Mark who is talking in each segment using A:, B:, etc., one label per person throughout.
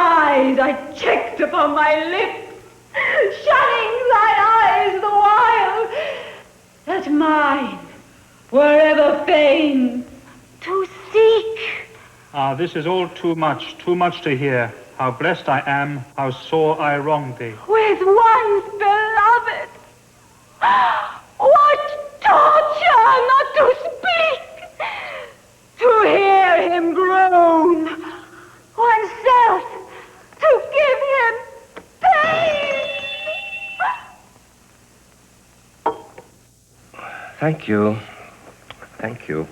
A: eyes I checked upon my lips, shunning thine eyes the while, that mine were ever fain to seek.
B: This is all too much to hear. How blessed I am, how sore I wrong thee.
A: With once beloved, what torture not to speak, to hear him groan, oneself to give him pain.
C: Thank you. Thank you.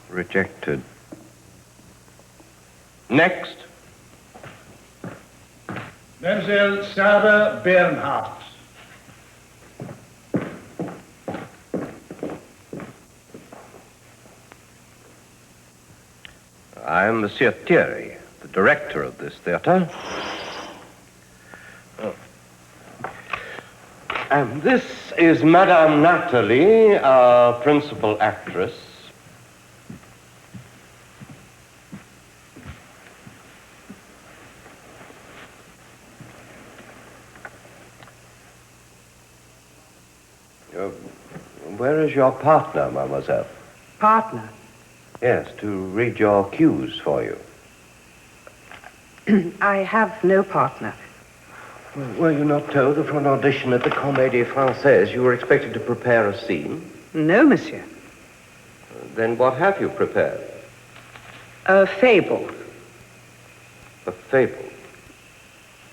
C: Rejected. Next.
D: Mademoiselle Sarah Bernhardt.
C: I am Monsieur Thierry, the director of this theater. And this is Madame Nathalie, our principal actress. Where is your partner, mademoiselle?
E: Partner?
C: Yes, to read your cues for you.
E: I have no partner.
C: Were you not told that for an audition at the Comédie Française you were expected to prepare a scene?
E: No, monsieur.
C: Then what have you prepared?
E: A fable.
C: A fable?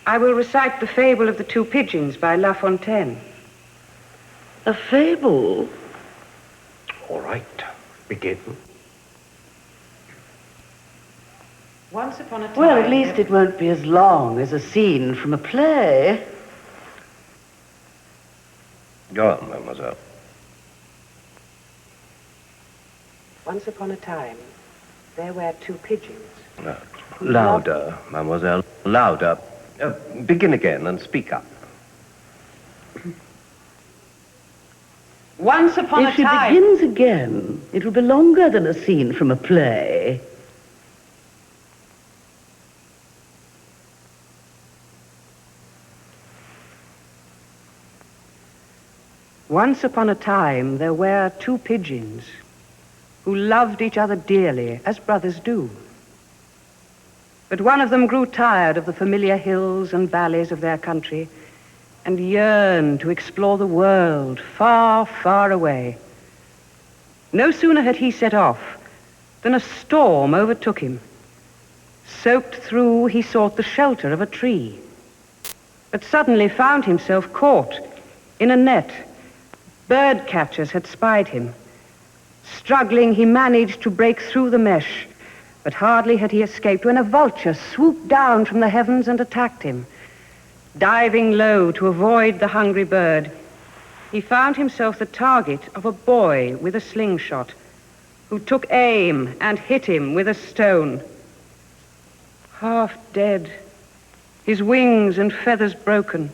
E: I will recite the fable of the two pigeons by La Fontaine.
C: A fable? All right, begin.
E: Once upon a time...
F: Well, at least it won't be as long as a scene from a play.
C: Go on, mademoiselle.
E: Once upon a time, there were two pigeons.
C: No. Louder, mademoiselle, louder. Begin again and speak up.
E: Once upon a
F: If she
E: time...
F: begins again, it will be longer than a scene from a play.
E: Once upon a time, there were two pigeons who loved each other dearly, as brothers do. But one of them grew tired of the familiar hills and valleys of their country and yearned to explore the world far, far away. No sooner had he set off than a storm overtook him. Soaked through, he sought the shelter of a tree, but suddenly found himself caught in a net. Bird catchers had spied him. Struggling, he managed to break through the mesh, but hardly had he escaped when a vulture swooped down from the heavens and attacked him. Diving low to avoid the hungry bird, he found himself the target of a boy with a slingshot, who took aim and hit him with a stone. Half dead, his wings and feathers broken,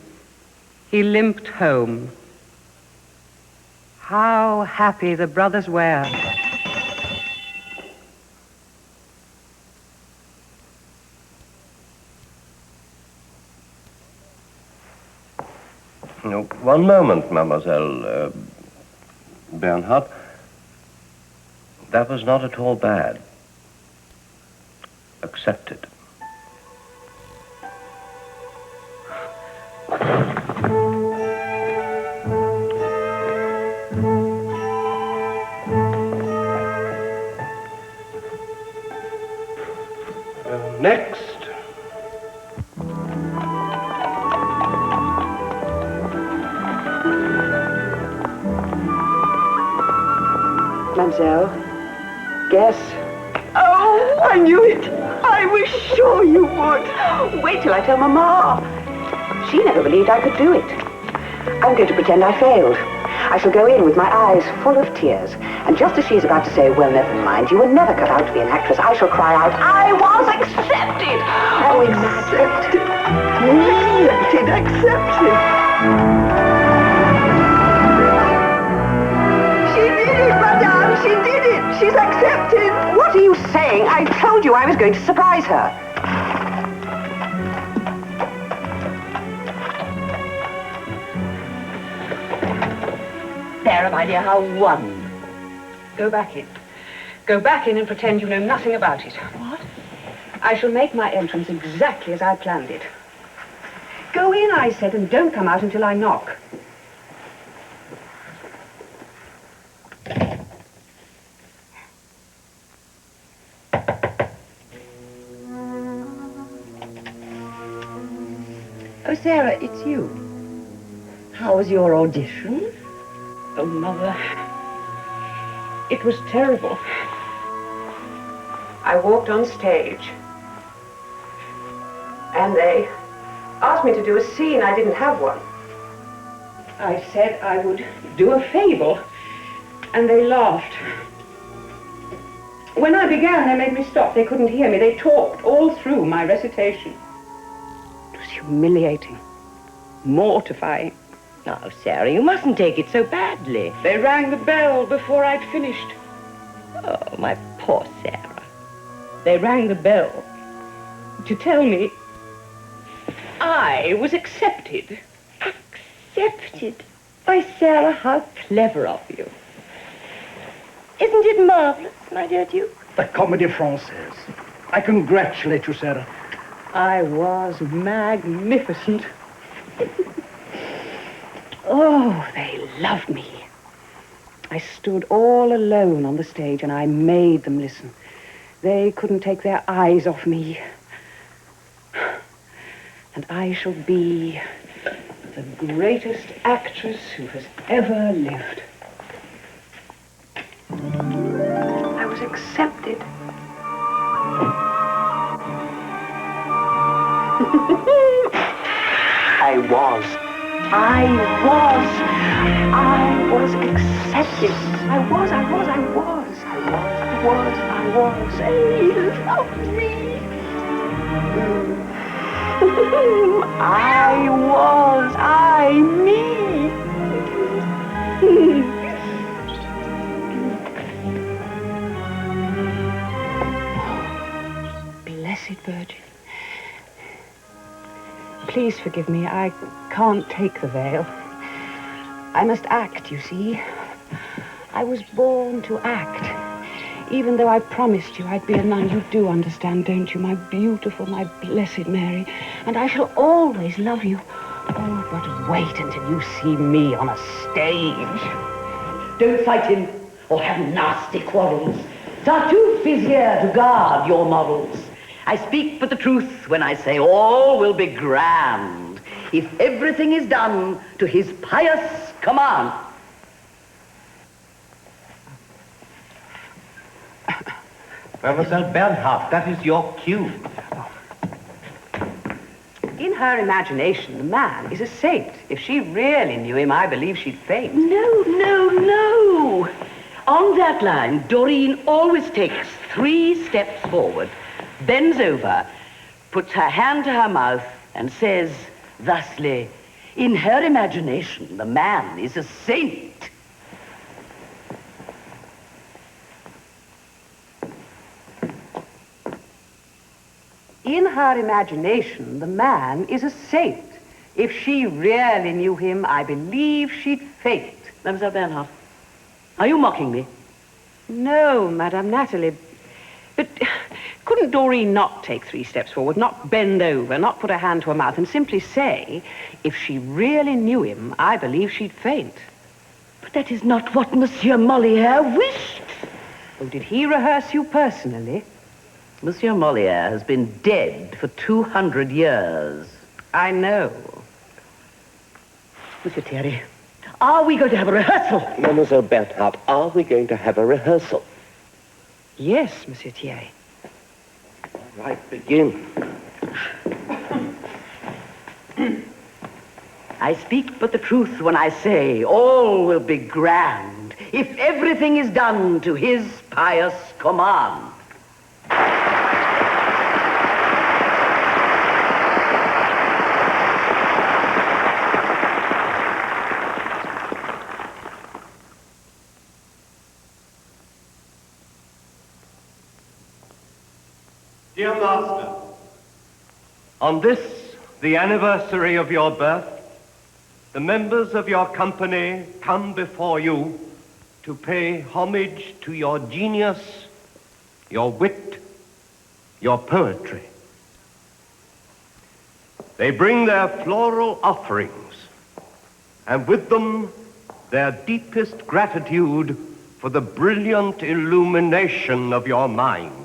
E: he limped home. How happy the brothers were.
C: No, one moment, mademoiselle Bernhardt. That was not at all bad. Accepted. Next.
E: Mademoiselle, guess.
A: Oh, I knew it. I was sure you would.
E: Wait till I tell Mama. She never believed I could do it. I'm going to pretend I failed. I shall go in with my eyes full of tears. And just as she is about to say, well, never mind, you were never cut out to be an actress, I shall cry out, I was accepted! Oh, accepted.
A: Accepted. She did it, madame, she did it.
E: She's accepted. What are you saying? I told you I was going to surprise her.
F: Sarah, my dear, how wonderful.
E: Go back in. Go back in and pretend you know nothing about it.
F: What?
E: I shall make my entrance exactly as I planned it. Go in, I said, and don't come out until I knock.
F: Oh, Sarah, it's you. How was your audition?
E: Oh, Mother. It was terrible. I walked on stage, and they asked me to do a scene. I didn't have one. I said I would do a fable, and they laughed. When I began, they made me stop. They couldn't hear me. They talked all through my recitation. It was humiliating, mortifying.
F: Oh, Sarah, you mustn't take it so badly.
E: They rang the bell before I'd finished.
F: Oh, my poor Sarah.
E: They rang the bell to tell me I was accepted.
F: Accepted? Why, Sarah, how clever of you. Isn't it marvelous, my dear Duke?
D: The Comédie Française. I congratulate you, Sarah.
E: I was magnificent. Oh, they loved me. I stood all alone on the stage and I made them listen. They couldn't take their eyes off me. And I shall be the greatest actress who has ever lived. I was accepted. I was accepted. I was. And he loved me. Me. Blessed Virgin. Please forgive me. I can't take the veil. I must act, you see. I was born to act. Even though I promised you I'd be a nun, you do understand, don't you? My beautiful, my blessed Mary. And I shall always love you. Oh, but wait until you see me on a stage.
F: Don't fight him or have nasty quarrels. Tartuffe is here to guard your morals. I speak but the truth when I say all will be grand if everything is done to his pious command.
C: Mademoiselle Bernhardt, that is your cue.
E: In her imagination, the man is a saint. If she really knew him, I believe she'd faint.
F: No. On that line, Doreen always takes 3 steps forward, bends over, puts her hand to her mouth, and says thusly, in her imagination, the man is a saint.
E: In her imagination, the man is a saint. If she really knew him, I believe she'd faint.
F: Mademoiselle Bernhardt, are you mocking me?
E: No, Madame Natalie. But couldn't Doreen not take 3 steps forward, not bend over, not put her hand to her mouth, and simply say, if she really knew him, I believe she'd faint?
F: But that is not what Monsieur Molière wished.
E: Oh, did he rehearse you personally?
F: Monsieur Molière has been dead for 200 years.
E: I know.
F: Monsieur Thierry, are we going to have a rehearsal?
C: Mademoiselle Bernhardt, are we going to have a rehearsal?
E: Yes, Monsieur Thierry.
C: All right, begin.
F: I speak but the truth when I say all will be grand if everything is done to his pious command.
C: Dear Master, on this, the anniversary of your birth, the members of your company come before you to pay homage to your genius, your wit, your poetry. They bring their floral offerings, and with them their deepest gratitude for the brilliant illumination of your mind.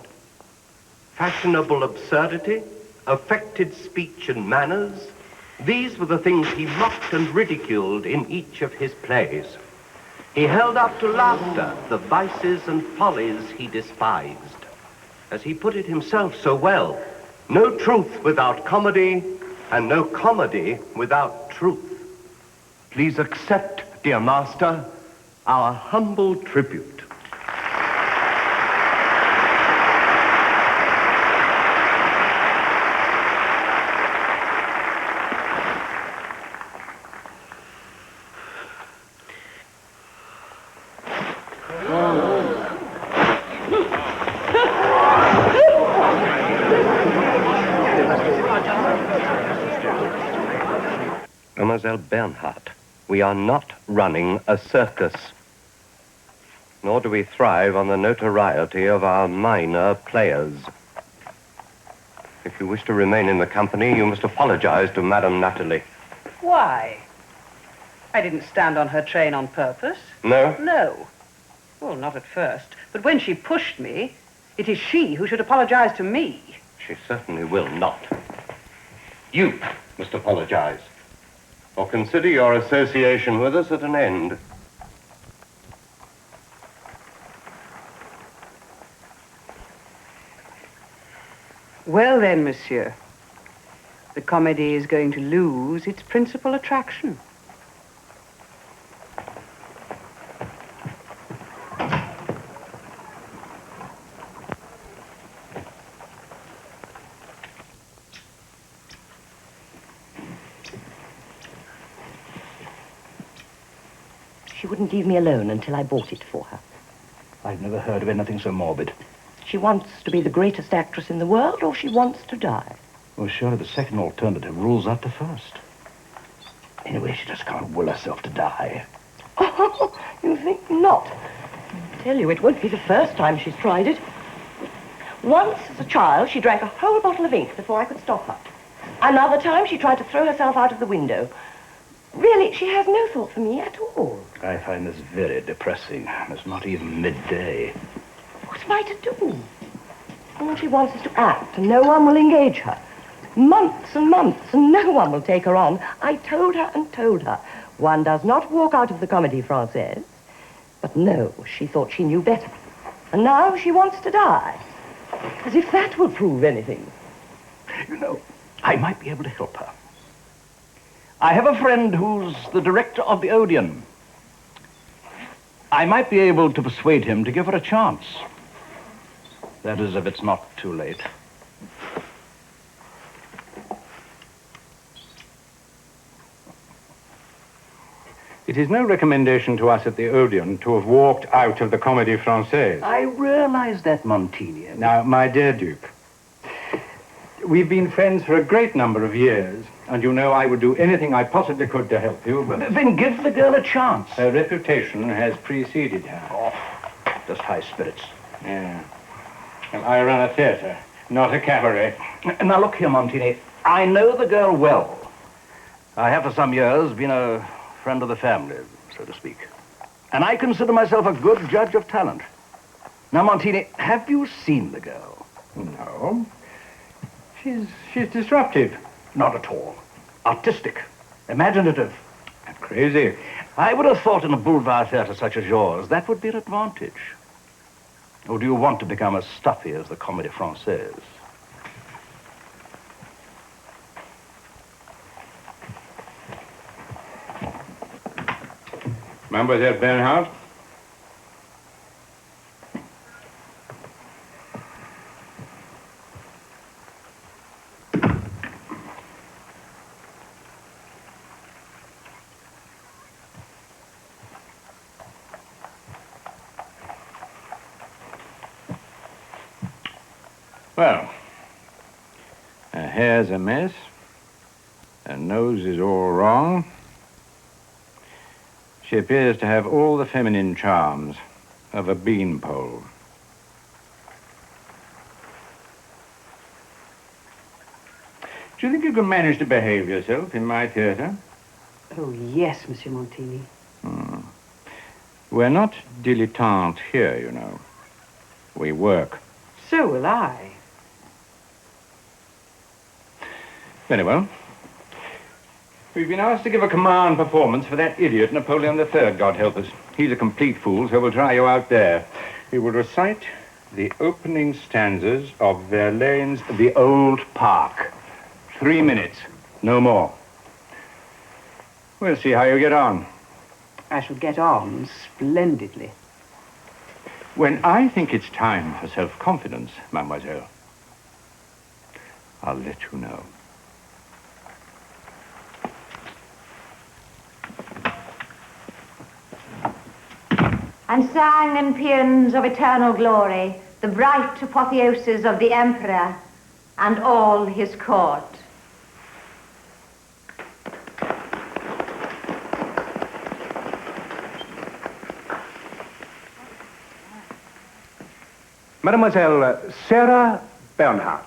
C: Fashionable absurdity, affected speech and manners, these were the things he mocked and ridiculed in each of his plays. He held up to laughter the vices and follies he despised. As he put it himself so well, no truth without comedy, and no comedy without truth. Please accept, dear Master, our humble tribute. Mademoiselle Bernhardt, we are not running a circus. Nor do we thrive on the notoriety of our minor players. If you wish to remain in the company, you must apologize to Madame Nathalie.
E: Why? I didn't stand on her train on purpose.
C: No?
E: No. Well, not at first. But when she pushed me, it is she who should apologize to me.
C: She certainly will not. You must apologize, or consider your association with us at an end.
E: Well then, monsieur, the comedy is going to lose its principal attraction.
G: She wouldn't leave me alone until I bought it for her.
D: I've never heard of anything so morbid.
G: She wants to be the greatest actress in the world, or she wants to die.
D: Well, surely the second alternative rules out the first. Anyway, she just can't will herself to die.
G: Oh, you think not? I tell you, it won't be the first time she's tried it. Once, as a child, she drank a whole bottle of ink before I could stop her. Another time, she tried to throw herself out of the window. Really, she has no thought for me at all.
D: I find this very depressing. It's not even midday.
G: What am I to do? All she wants is to act, and no one will engage her. Months and months, and no one will take her on. I told her and told her. One does not walk out of the Comédie Française. But no, she thought she knew better. And now she wants to die. As if that would prove anything.
D: You know, I might be able to help her. I have a friend who's the director of the Odeon. I might be able to persuade him to give her a chance. That is, if it's not too late.
B: It is no recommendation to us at the Odeon to have walked out of the Comédie Française.
D: I realize that, Montini.
B: Now, my dear Duke, we've been friends for a great number of years, and you know I would do anything I possibly could to help you, but
D: Then give the girl a chance.
B: her reputation has preceded her.
D: Oh, just high spirits.
B: Yeah. And I run a theater, not a cabaret.
D: Now, look here, Montini. I know the girl well. I have for some years been a friend of the family, so to speak. And I consider myself a good judge of talent. Now, Montini, have you seen the girl?
B: No. She's disruptive.
D: Not at all. Artistic, imaginative.
B: And crazy.
D: I would have thought in a boulevard theater such as yours, that would be an advantage. Or do you want to become as stuffy as the Comédie Française?
B: Mademoiselle Bernhardt? Well, hair's a mess. Her nose is all wrong. She appears to have all the feminine charms of a beanpole. Do you think you can manage to behave yourself in my theatre?
E: Oh, yes, Monsieur Montini.
B: We're not dilettantes here, you know. We work.
E: So will I.
B: Very well. We've been asked to give a command performance for that idiot Napoleon III, God help us. He's a complete fool, so we'll try you out there. We will recite the opening stanzas of Verlaine's The Old Park. 3 minutes, no more. We'll see how you get on.
E: I shall get on splendidly.
B: When I think it's time for self-confidence, mademoiselle, I'll let you know.
A: And sang in paeans of eternal glory the bright apotheosis of the emperor and all his court.
C: Mademoiselle Sarah Bernhardt.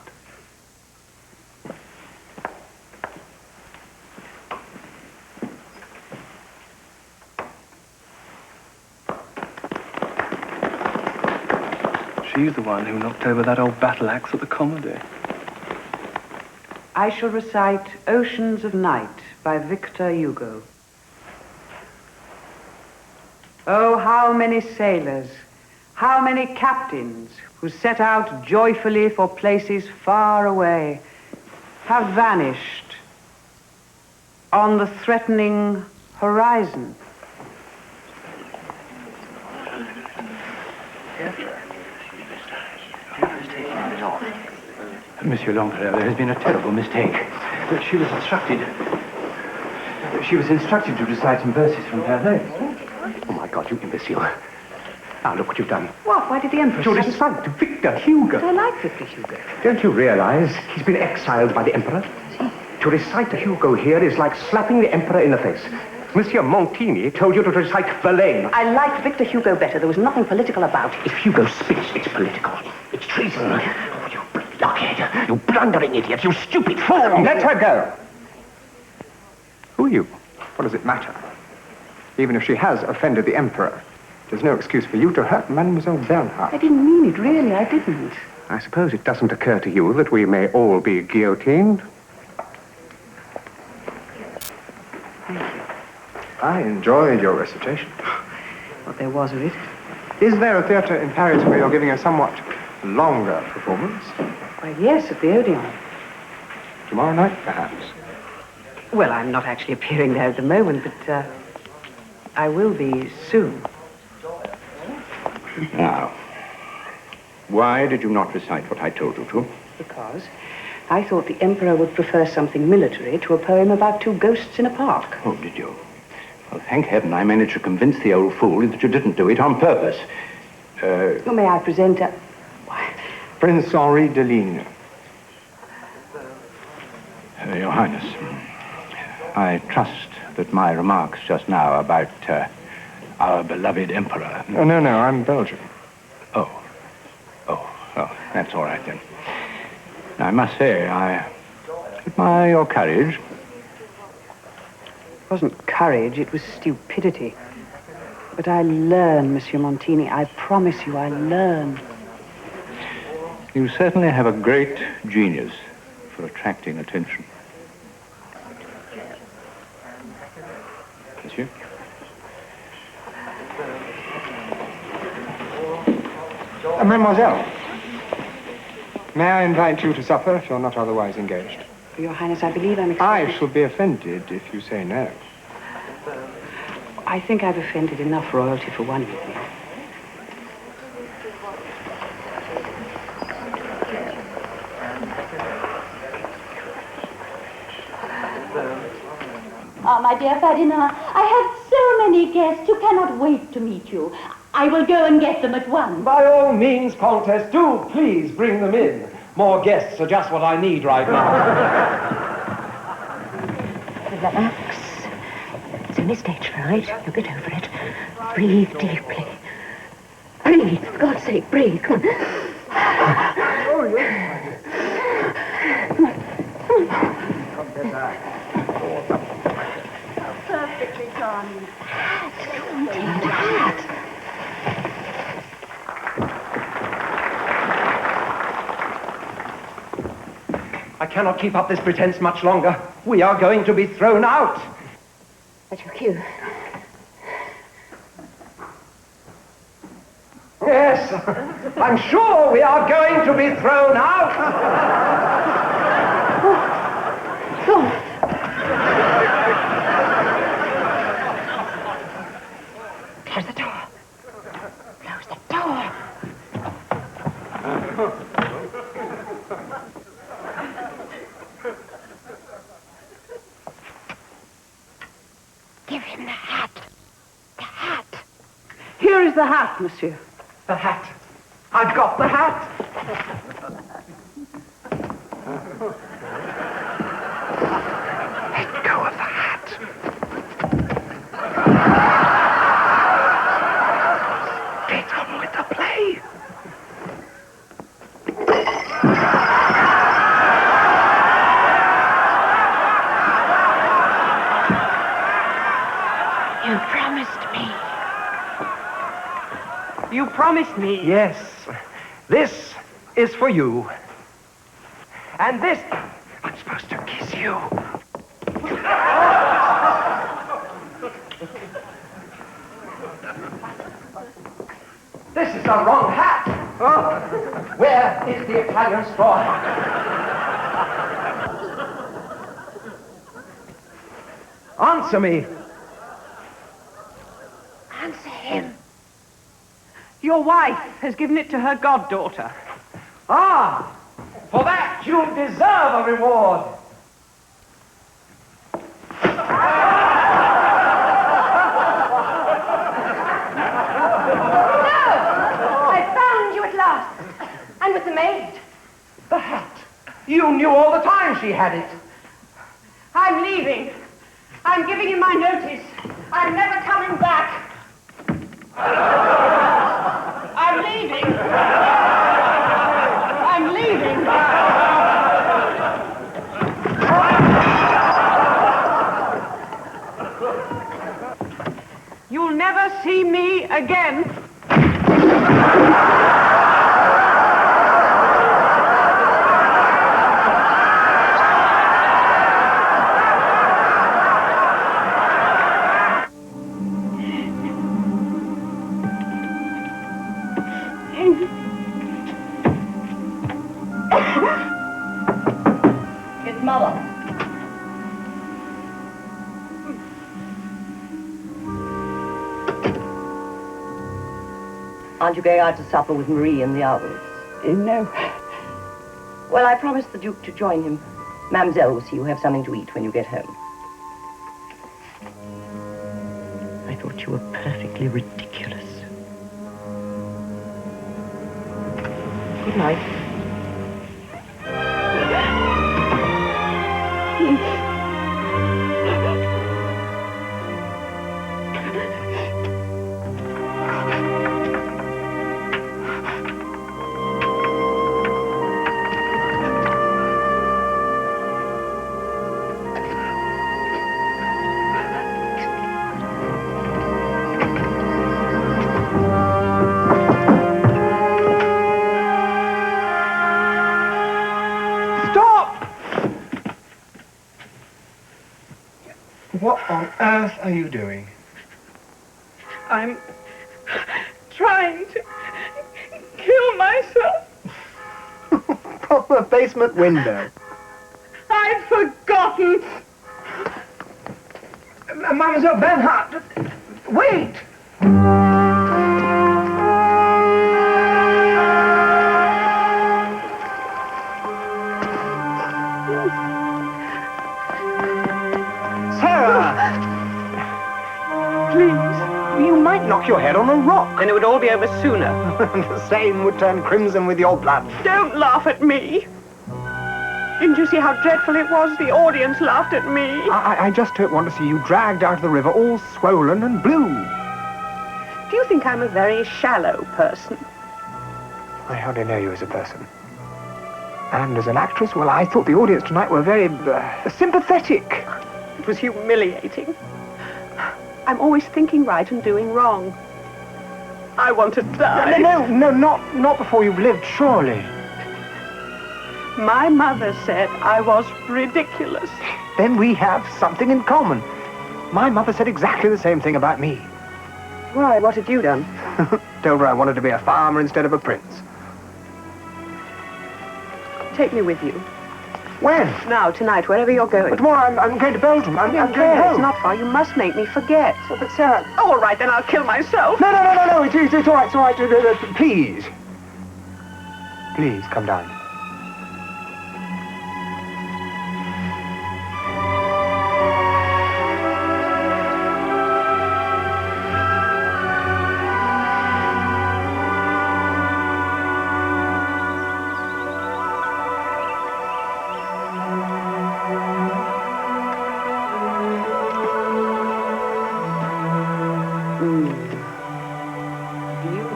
H: She's the one who knocked over that old battle axe at the comedy.
E: I shall recite Oceans of Night by Victor Hugo. Oh, how many sailors, how many captains who set out joyfully for places far away have vanished on the threatening horizon.
B: Monsieur l'Empereur, there has been a terrible mistake.
H: She was instructed to recite some verses from Verlaine.
C: Oh, my God, you imbecile. Now, look what you've done.
E: What? Why did the Emperor...
C: To recite Victor Hugo.
E: I like Victor Hugo.
C: Don't you realize he's been exiled by the Emperor? To recite Hugo here is like slapping the Emperor in the face. Monsieur Montini told you to recite Verlaine.
F: I like Victor Hugo better. There was nothing political about it.
C: If Hugo spits, it's political. It's treason. Oh, you blockhead. You blundering idiot. You stupid fool.
I: Let her go. Who are you? What does it matter? Even if she has offended the Emperor, there's no excuse for you to hurt Mademoiselle Bernhardt.
E: I didn't mean it, really. I didn't.
I: I suppose it doesn't occur to you that we may all be guillotined.
E: Thank you.
I: I enjoyed your recitation.
E: What there was of it.
I: Is there a theatre in Paris where you're giving a somewhat longer performance?
E: Why, yes, at the Odeon.
I: Tomorrow night, perhaps?
E: Well, I'm not actually appearing there at the moment, but I will be soon.
B: Now, why did you not recite what I told you to?
E: Because I thought the Emperor would prefer something military to a poem about two ghosts in a park.
B: Oh, did you? Well, thank heaven I managed to convince the old fool that you didn't do it on purpose.
E: Oh, may I present a...
I: Prince Henri de Ligne.
B: Your Highness, I trust that my remarks just now about our beloved Emperor...
I: Oh, no, I'm Belgian.
B: Oh, that's all right then. Now, I must say, I admire your courage.
E: It wasn't courage, it was stupidity. But I learn, Monsieur Montini. I promise you, I learn.
B: You certainly have a great genius for attracting attention. Monsieur?
I: Mademoiselle, may I invite you to supper if you're not otherwise engaged?
E: Your Highness, I believe I'm
I: I shall be offended if you say no.
E: I think I've offended enough royalty for one evening.
A: Oh, my dear Ferdinand, I have so many guests who cannot wait to meet you. I will go and get them at once.
C: By all means, Countess, do please bring them in.
J: More guests are just what I need right now.
G: Relax. It's only stage fright. You'll get over it. Breathe deeply. Breathe. For God's sake, breathe. Come on.
A: Perfectly charming.
J: I cannot keep up this pretense much longer. We are going to be thrown out.
G: That's your cue.
J: Yes, I'm sure we are going to be thrown out.
G: Go on. Close the door. Close the door. Give him the hat. The hat.
E: Here is the hat, monsieur.
J: The hat. I've got the hat. Let go of the hat. Get on with the play.
E: You promised me. You promised me.
J: Yes. This is for you. And this... I'm supposed to kiss you. This is the wrong hat. Oh, where is the Italian straw hat? Answer me.
G: Answer him.
E: Your wife has given it to her goddaughter.
J: Ah, for that you deserve a reward.
G: I found you at last. And with the maid.
J: The hat. You knew all the time she had it.
E: I'm leaving. I'm giving him my notice. I'm never coming back. I'm leaving. I'm leaving. You'll never see me again.
G: It's Mother. Aren't you going out to supper with Marie and the others?
E: No.
G: Well, I promised the Duke to join him. Mademoiselle will see you have something to eat when you get home. I thought you were perfectly ridiculous. Good night.
I: What on earth are you doing?
E: I'm trying to kill myself.
I: From a basement window.
E: I'd forgotten.
J: Mademoiselle Bernhardt, wait! your head on a rock.
E: Then it would all be over sooner.
J: The Seine would turn crimson with your blood.
E: Don't laugh at me. Didn't you see how dreadful it was? The audience laughed at me.
J: I just don't want to see you dragged out of the river all swollen and blue.
E: Do you think I'm a very shallow person?
J: I hardly know you as a person. And as an actress, well, I thought the audience tonight were very sympathetic.
E: It was humiliating. I'm always thinking right and doing wrong. I want to die.
J: No, not before you've lived, surely.
E: My mother said I was ridiculous.
J: Then we have something in common. My mother said exactly the same thing about me.
E: Why, what had you done?
J: Told her I wanted to be a farmer instead of a prince.
E: Take me with you.
J: When?
E: Now, tonight, wherever you're going.
J: But tomorrow I'm going to Belgium. I'm going
E: It's
J: home.
E: not far. You must make me forget.
J: Well, but Sarah...
E: Oh, all right, then I'll kill myself.
J: No. It's all right. It's all right. Please. Please, come down.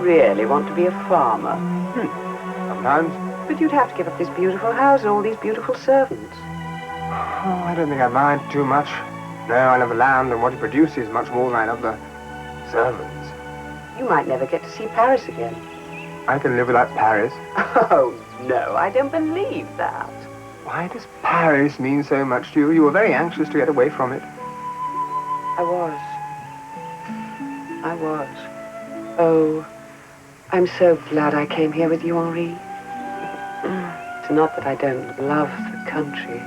E: Really want to be a farmer.
J: Sometimes.
E: But you'd have to give up this beautiful house and all these beautiful servants.
J: Oh, I don't think I mind too much. No, I love the land and what it produces much more than I love the servants.
E: You might never get to see Paris again.
J: I can live without Paris.
E: Oh, no, I don't believe that.
J: Why does Paris mean so much to you? You were very anxious to get away from it.
E: I was. Oh, I'm so glad I came here with you, Henri. It's not that I don't love the country.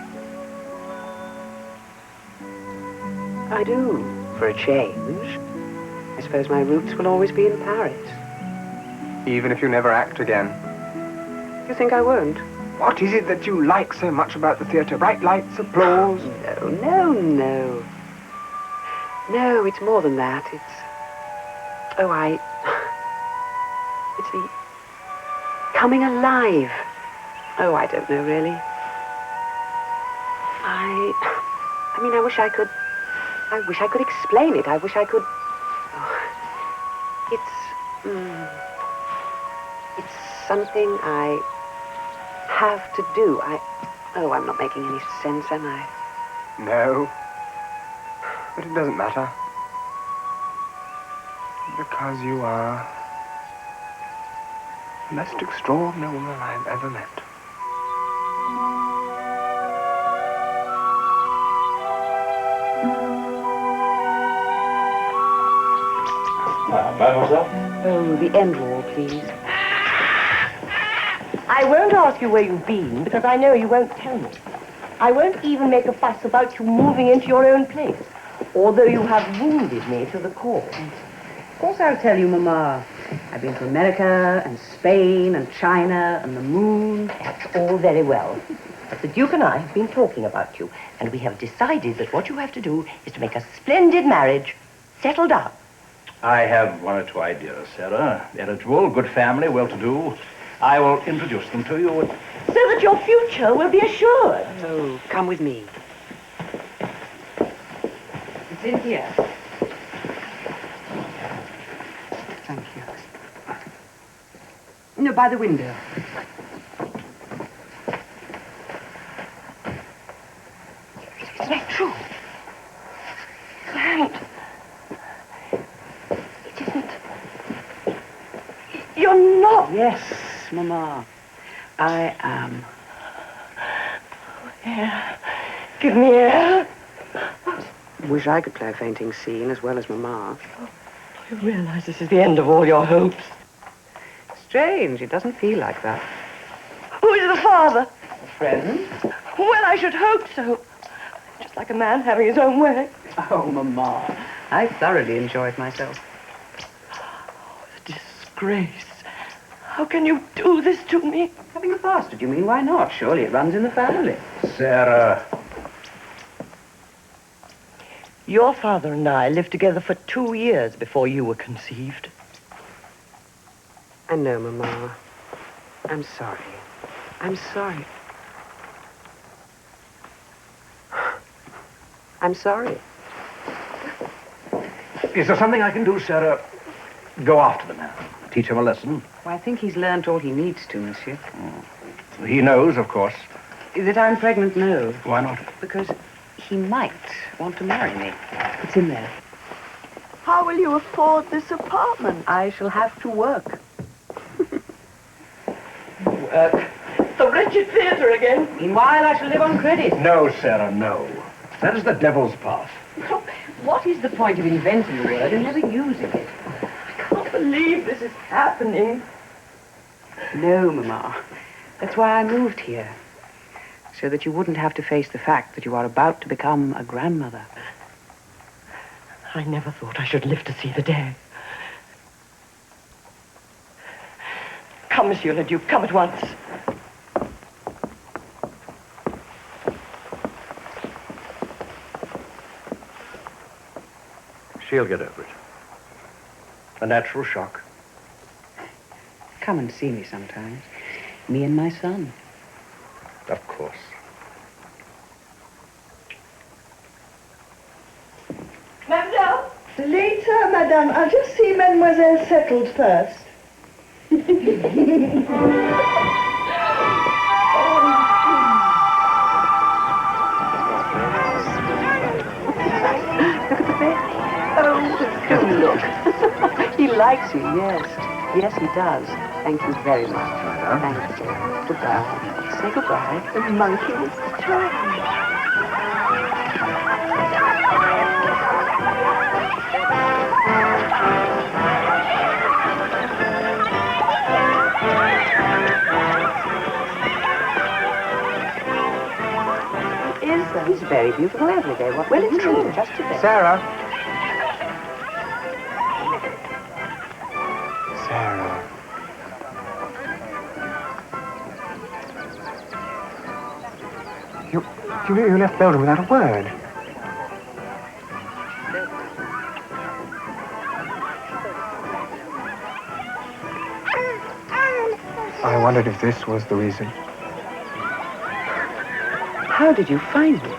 E: I do, for a change. I suppose my roots will always be in Paris.
J: Even if you never act again.
E: You think I won't?
J: What is it that you like so much about the theatre? Bright lights, applause?
E: No. No, it's more than that. It's the coming alive. Oh, I don't know, really. I mean, I wish I could explain it. I wish I could... Oh, it's something I have to do. I'm not making any sense, am I?
J: No. But it doesn't matter. Because you are the most extraordinary woman I've ever met.
D: Mademoiselle?
G: Oh, the end wall, please. I won't ask you where you've been, because I know you won't tell me. I won't even make a fuss about you moving into your own place, although you have wounded me to the core.
F: Of course I'll tell you, Mama. I've been to America and Spain and China and the moon.
G: That's all very well. But the Duke and I have been talking about you, and we have decided that what you have to do is to make a splendid marriage, settle down.
D: I have one or two ideas, Sarah. Eligible, good family, well-to-do. I will introduce them to you.
G: So that your future will be assured.
E: Oh, come with me.
F: It's in here.
E: Thank you. No, by the window.
G: Isn't that true? Grant. It isn't. You're not.
F: Yes, Mama. I am.
G: Air. Give me air.
E: Wish I could play a fainting scene as well as Mama.
G: You realize this is the end of all your hopes.
E: Strange, it doesn't feel like that.
G: Who is the father?
F: A friend?
G: Well, I should hope so. Just like a man having his own way.
F: Oh, Mama. I thoroughly enjoyed myself.
G: The disgrace. How can you do this to me?
F: Having a bastard, you mean? Why not? Surely it runs in the family.
D: Sarah.
G: Your father and I lived together for 2 years before you were conceived.
E: I know, Mama. I'm sorry. I'm sorry. I'm sorry.
D: Is there something I can do, Sarah? Go after the man. Teach him a lesson.
E: Well, I think he's learnt all he needs to, monsieur.
D: He knows, of course.
E: That I'm pregnant, no.
D: Why not?
E: Because he might want to marry me. It's in there.
K: How will you afford this apartment?
E: I shall have to work.
G: Work. The wretched theatre again.
E: Meanwhile, I shall live on credit.
D: No, Sarah, no. That is the devil's path.
E: What is the point of inventing a word and never using it?
G: I can't believe this is happening.
E: No, Mama. That's why I moved here. So that you wouldn't have to face the fact that you are about to become a grandmother.
G: I never thought I should live to see the day. Come, Monsieur le Duc, come at once.
D: She'll get over it. A natural shock.
E: Come and see me sometimes. Me and my son.
D: Of course.
K: Mademoiselle? Later, madame. I'll just see Mademoiselle settled first.
E: Look. He likes you, yes. Yes, he does. Thank you very much. Thank you. Goodbye. Say goodbye.
K: The monkey was charming.
E: He's very beautiful every day. What
G: Well, it's true.
E: Just today.
J: Sarah. Sarah. You left Belgium without a word. I wondered if this was the reason.
E: How did you find him?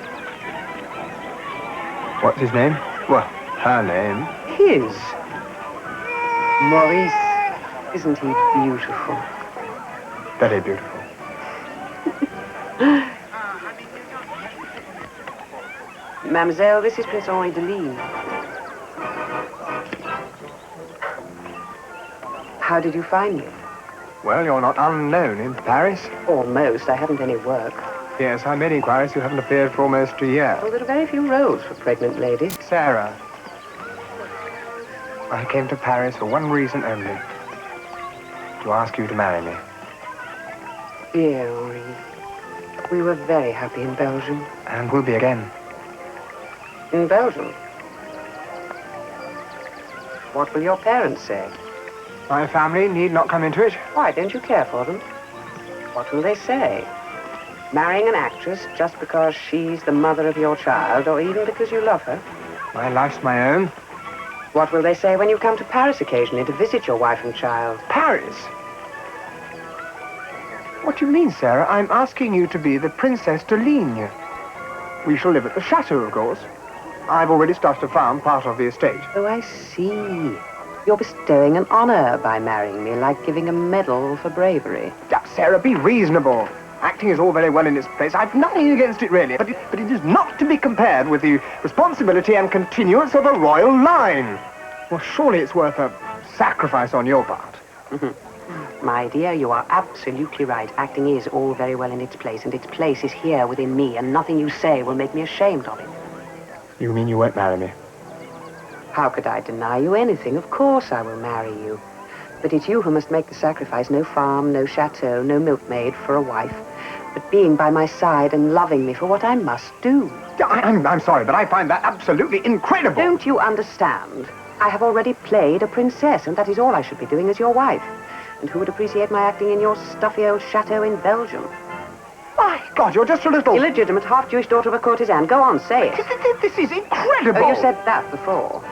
J: What's his name? Well, her name.
E: His. Maurice. Isn't he beautiful?
J: Very beautiful.
E: Mademoiselle, this is Prince Henri de Ligne. How did you find me?
J: Well, you're not unknown in Paris.
E: Almost. I haven't any work.
J: Yes, I made inquiries. You haven't appeared for almost a year.
E: Well, there are very few roles for pregnant ladies.
J: Sarah. I came to Paris for one reason only. To ask you to marry me.
E: Dear Henri, we were very happy in Belgium.
J: And will be again.
E: In Belgium? What will your parents say?
J: My family need not come into it.
E: Why, don't you care for them? What will they say? Marrying an actress just because she's the mother of your child, or even because you love her?
J: My life's my own.
E: What will they say when you come to Paris occasionally to visit your wife and child?
J: Paris? What do you mean, Sarah? I'm asking you to be the Princess de Ligne. We shall live at the chateau, of course. I've already started to farm part of the estate.
E: Oh, I see. You're bestowing an honor by marrying me, like giving a medal for bravery.
J: Sarah, be reasonable. Acting is all very well in its place. I've nothing against it, really. But it is not to be compared with the responsibility and continuance of a royal line. Well, surely it's worth a sacrifice on your part.
E: My dear, you are absolutely right. Acting is all very well in its place, and its place is here within me, and nothing you say will make me ashamed of it.
J: You mean you won't marry me?
E: How could I deny you anything? Of course I will marry you. But it's you who must make the sacrifice. No farm, no chateau, no milkmaid for a wife. But being by my side and loving me for what I must do.
J: I'm sorry, but I find that absolutely incredible.
E: Don't you understand? I have already played a princess, and that is all I should be doing as your wife. And who would appreciate my acting in your stuffy old chateau in Belgium?
J: My God, you're just a little...
E: Illegitimate, half-Jewish daughter of a courtesan. Go on, say it.
I: This is incredible!
E: Oh, you said that before.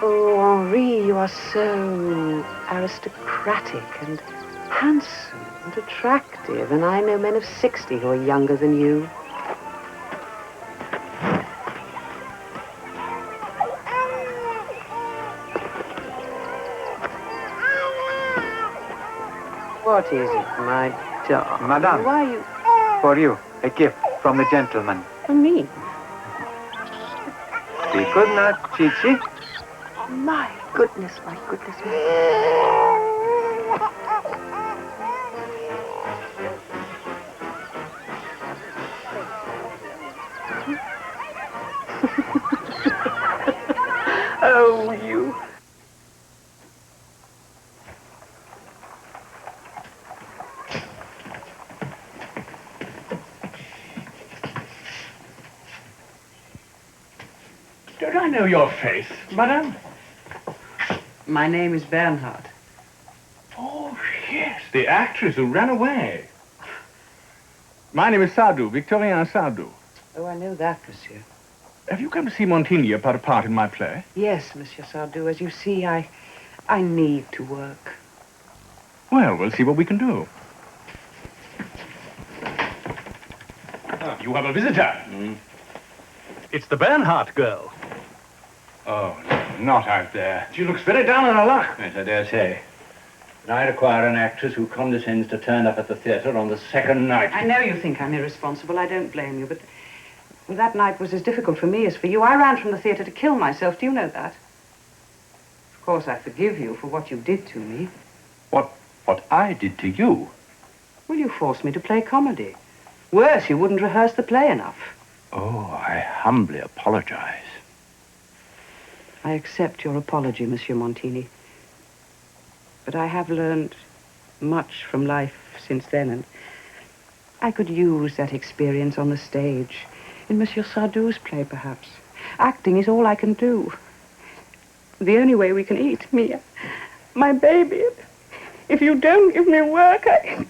E: Oh, Henri, you are so aristocratic and handsome and attractive, and I know men of 60 who are younger than you. What is it, my darling?
J: Madame.
E: Why you...
J: For you, a gift from the gentleman.
E: For me?
J: Be good night, Chichi.
E: My goodness, my goodness, my Oh, you.
D: Don't I know your face, madame?
F: My name is Bernhardt.
B: Oh, yes, the actress who ran away. My name is Sardou, Victorien Sardou.
E: Oh, I know that, monsieur.
B: Have you come to see Montigny about a part in my play?
E: Yes, Monsieur Sardou. As you see, I need to work.
B: Well, we'll see what we can do.
D: You have a visitor. It's the Bernhardt girl.
B: Oh, no, not out there.
D: She looks very down on her luck.
B: Yes, I dare say. But I require an actress who condescends to turn up at the theatre on the second night.
E: I know you think I'm irresponsible. I don't blame you, but that night was as difficult for me as for you. I ran from the theatre to kill myself. Do you know that? Of course, I forgive you for what you did to me.
B: What I did to you?
E: Well, you forced me to play comedy. Worse, you wouldn't rehearse the play enough.
B: Oh, I humbly apologize.
E: I accept your apology, Monsieur Montini. But I have learned much from life since then, and I could use that experience on the stage. In Monsieur Sardou's play, perhaps. Acting is all I can do. The only way we can eat, me, my baby. If you don't give me work, I...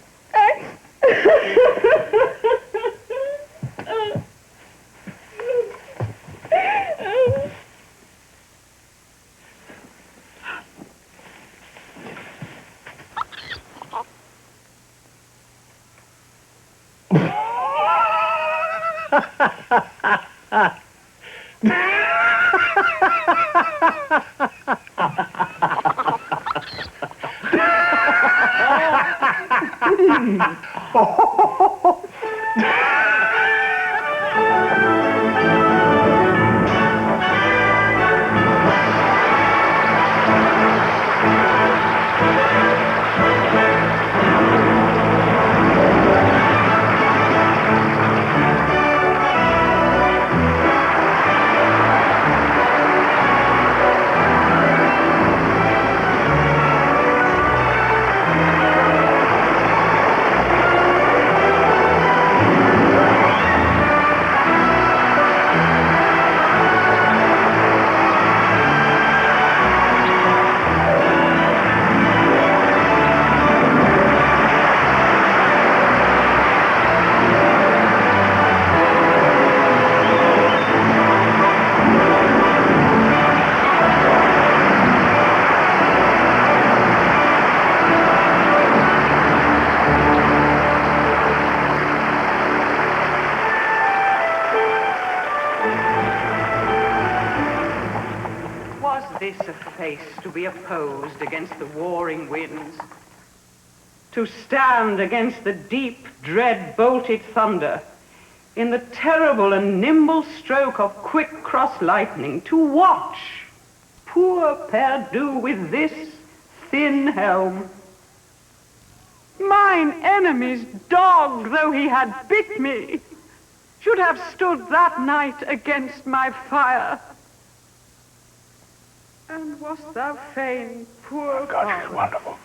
E: To be opposed against the warring winds, to stand against the deep, dread-bolted thunder, in the terrible and nimble stroke of quick cross lightning, to watch poor Perdu with this thin helm. Mine enemy's dog, though he had bit me, should have stood that night against my fire. And wast thou fain, poor
B: God, she's wonderful.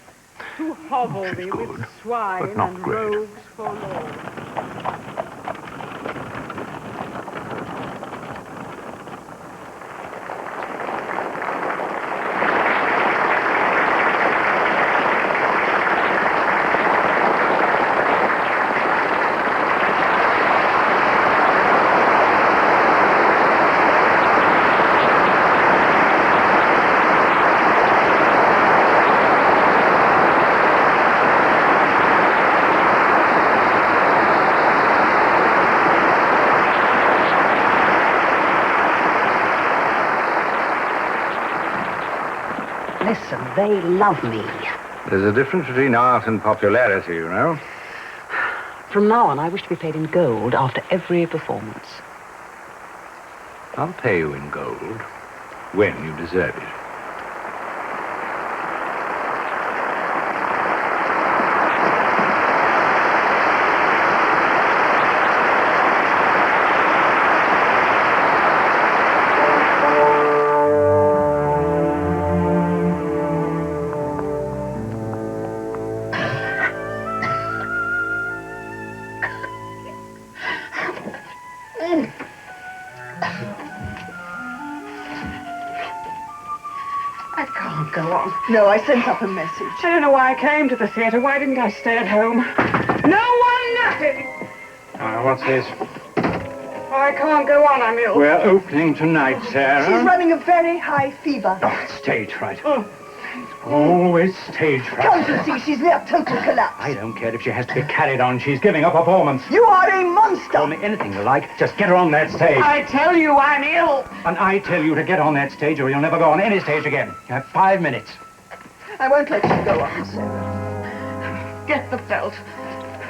E: to hovel me
B: good,
E: with swine
B: but not
E: and
B: great.
E: rogues forlorn?
F: they love me.
B: There's a difference between art and popularity, you know.
F: From now on, I wish to be paid in gold after every performance.
B: I'll pay you in gold when you deserve it.
E: I can't go on.
K: No, I sent up a message.
E: I don't know why I came to the theatre. Why didn't I stay at home? No one, nothing!
B: What's this?
E: I can't go on, I'm ill.
B: We're opening tonight, Sarah.
K: She's running a very high fever.
B: Oh, it's stage fright. Always stage fright.
K: Can't you see she's near total collapse?
B: I don't care if she has to be carried on. She's giving a performance.
K: You are a monster!
B: Call me anything you like. Just get her on that stage.
E: I tell you I'm ill.
B: And I tell you to get on that stage or you'll never go on any stage again. You have 5 minutes.
K: I won't let you go on, Sarah.
E: Get the belt.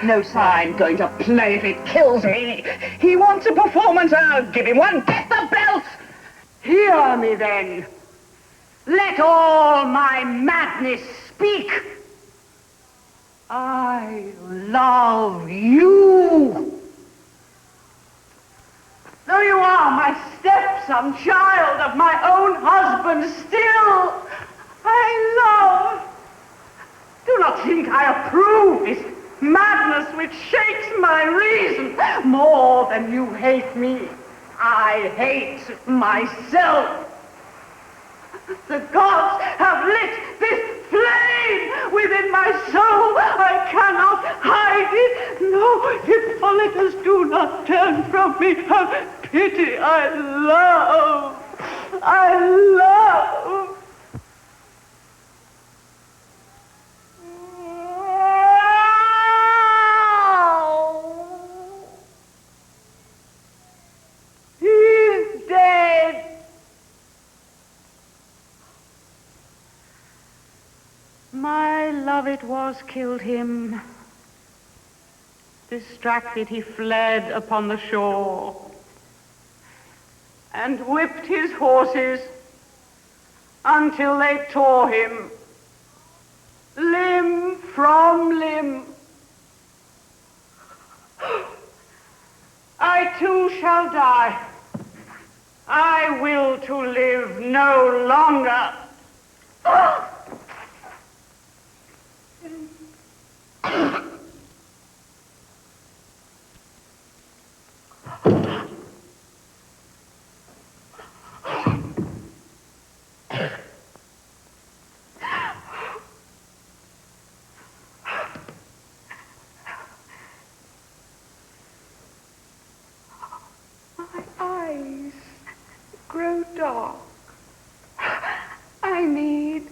K: No, sir.
E: I'm going to play if it kills me. He wants a performance, I'll give him one. Get the belt! Hear me then. Let all my madness speak. I love you. Though you are my stepson, child of my own husband, still I love. Do not think I approve this madness which shakes my reason. More than you hate me, I hate myself. The gods have lit this flame within my soul. I cannot hide it. No, Hippolytus, do not turn from me. Have pity. I love. He's dead. My love it was killed him. Distracted he fled upon the shore and whipped his horses until they tore him limb from limb. I too shall die. I will to live no longer. My eyes grow dark. I need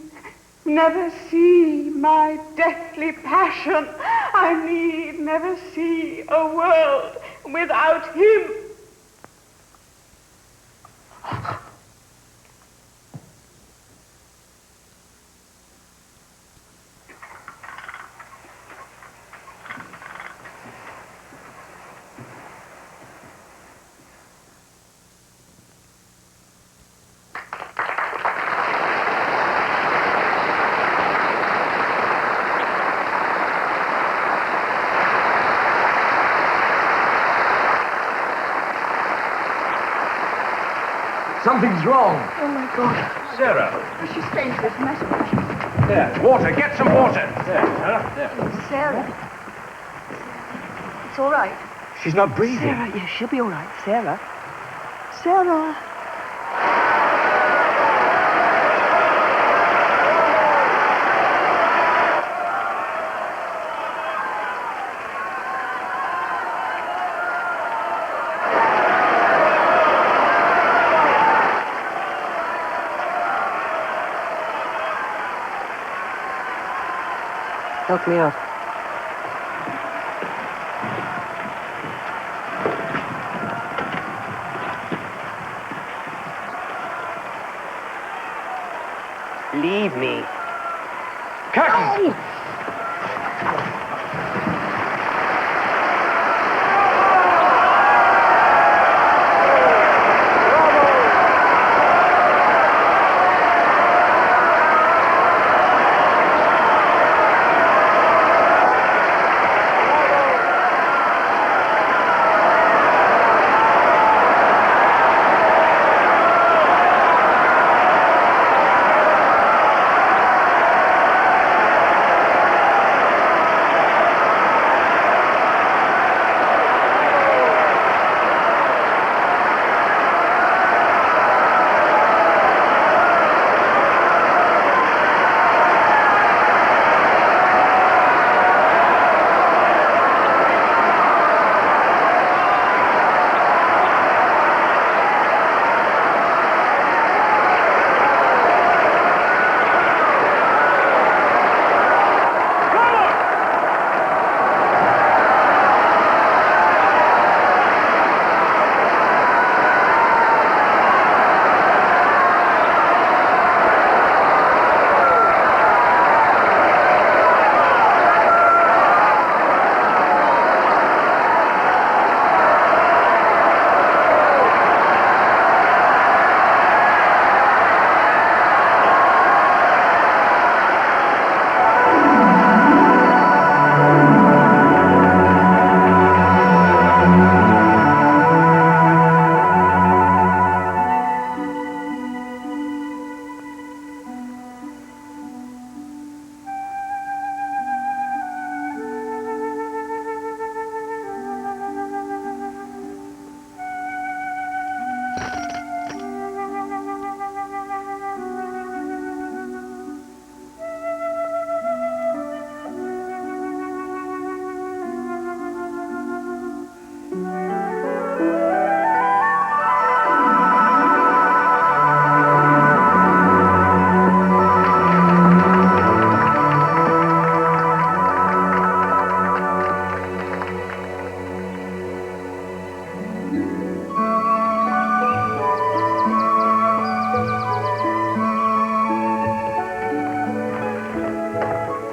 E: never see my deathly passion. I need never see a world without him.
C: Something's wrong.
K: Oh, my God.
B: Sarah.
K: She's fainted. It's a matter of
B: There, water. Get some water. There, Sarah. There.
K: Sarah. It's all right.
B: She's not breathing.
K: Sarah, yes, she'll be all right. Sarah. Sarah.
E: Help me up.
F: Leave me.
B: Captain!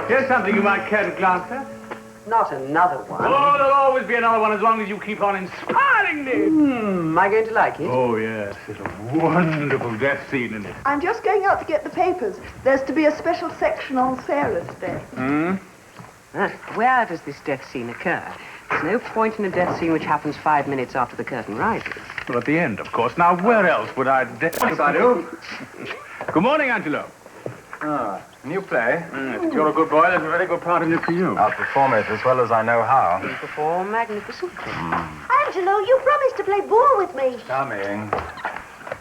D: Here's something you might care to glance at.
E: Not another one.
D: Oh, there'll always be another one as long as you keep on inspiring me.
E: Am I going to like it?
D: Oh, yes. There's a wonderful death scene in it.
K: I'm just going out to get the papers. There's to be a special section on Sarah today.
E: Where does this death scene occur? There's no point in a death scene which happens 5 minutes after the curtain rises.
D: Well, at the end, of course. Now, where else would I...
I: Yes, I do.
D: Good morning, Angelo.
I: Ah, new play.
D: If you're a good boy, there's a very good part in it for you.
I: I'll perform it as well as I know how.
E: You perform magnificently.
L: Angelo, you promised to play ball with me.
I: Charming.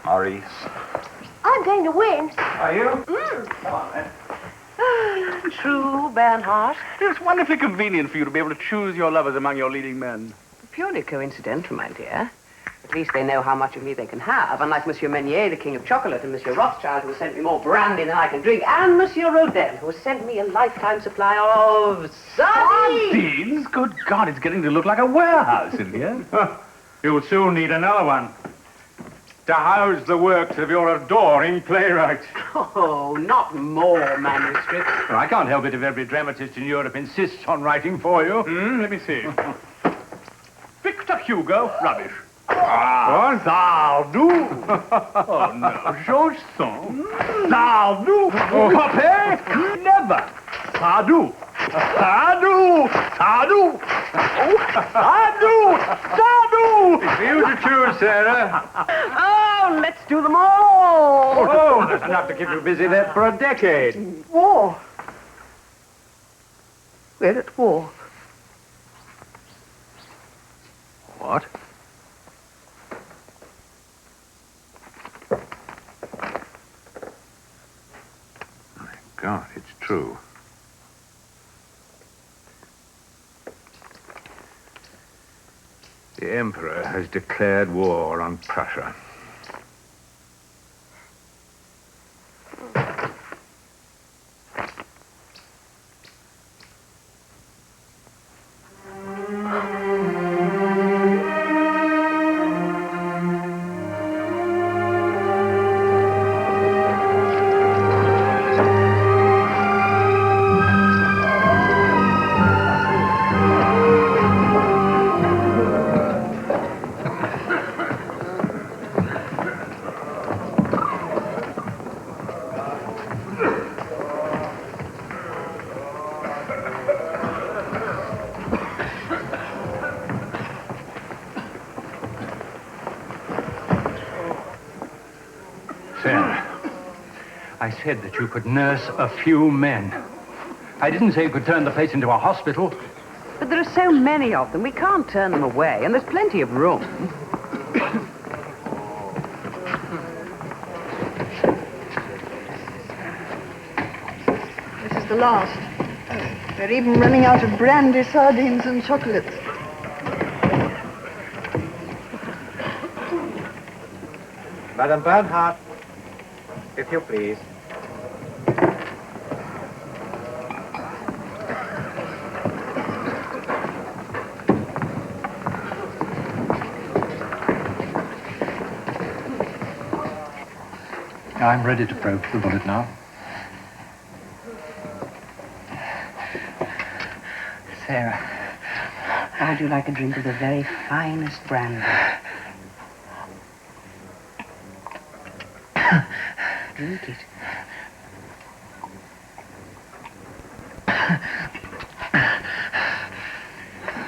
I: Maurice.
L: I'm going to win.
I: Are you? Come on, then.
E: True, Bernhardt.
D: It's wonderfully convenient for you to be able to choose your lovers among your leading men.
E: Purely coincidental, my dear. At least they know how much of me they can have, unlike Monsieur Meunier, the king of chocolate, and Monsieur Rothschild, who has sent me more brandy than I can drink, and Monsieur Rodin, who has sent me a lifetime supply of sardines.
D: Sardines? Good God, it's getting to look like a warehouse in here.
B: You'll soon need another one to house the works of your adoring playwright.
E: Oh, not more manuscripts.
B: Well, I can't help it if every dramatist in Europe insists on writing for you.
D: Let me see. Victor Hugo, rubbish.
B: What?
D: Sardou. Oh, no. Georges Sand. Sardou. Popé. Never. Sardou. Sardou. Sardou. Sardou. Sardou.
B: It's for you to choose, Sarah.
E: Oh, let's do them all.
B: Oh, that's enough to keep you busy there for a decade.
E: War. We're at war.
D: What? My God, it's true.
B: The Emperor has declared war on Prussia. I said that you could nurse a few men. I didn't say you could turn the place into a hospital.
E: But there are so many of them, we can't turn them away, and there's plenty of room.
K: This is the last. They're even running out of brandy, sardines, and chocolates.
I: Madam Bernhardt, if you please.
B: I'm ready to probe the bullet now.
E: Sarah, how would you like a drink of the very finest brandy? Drink it.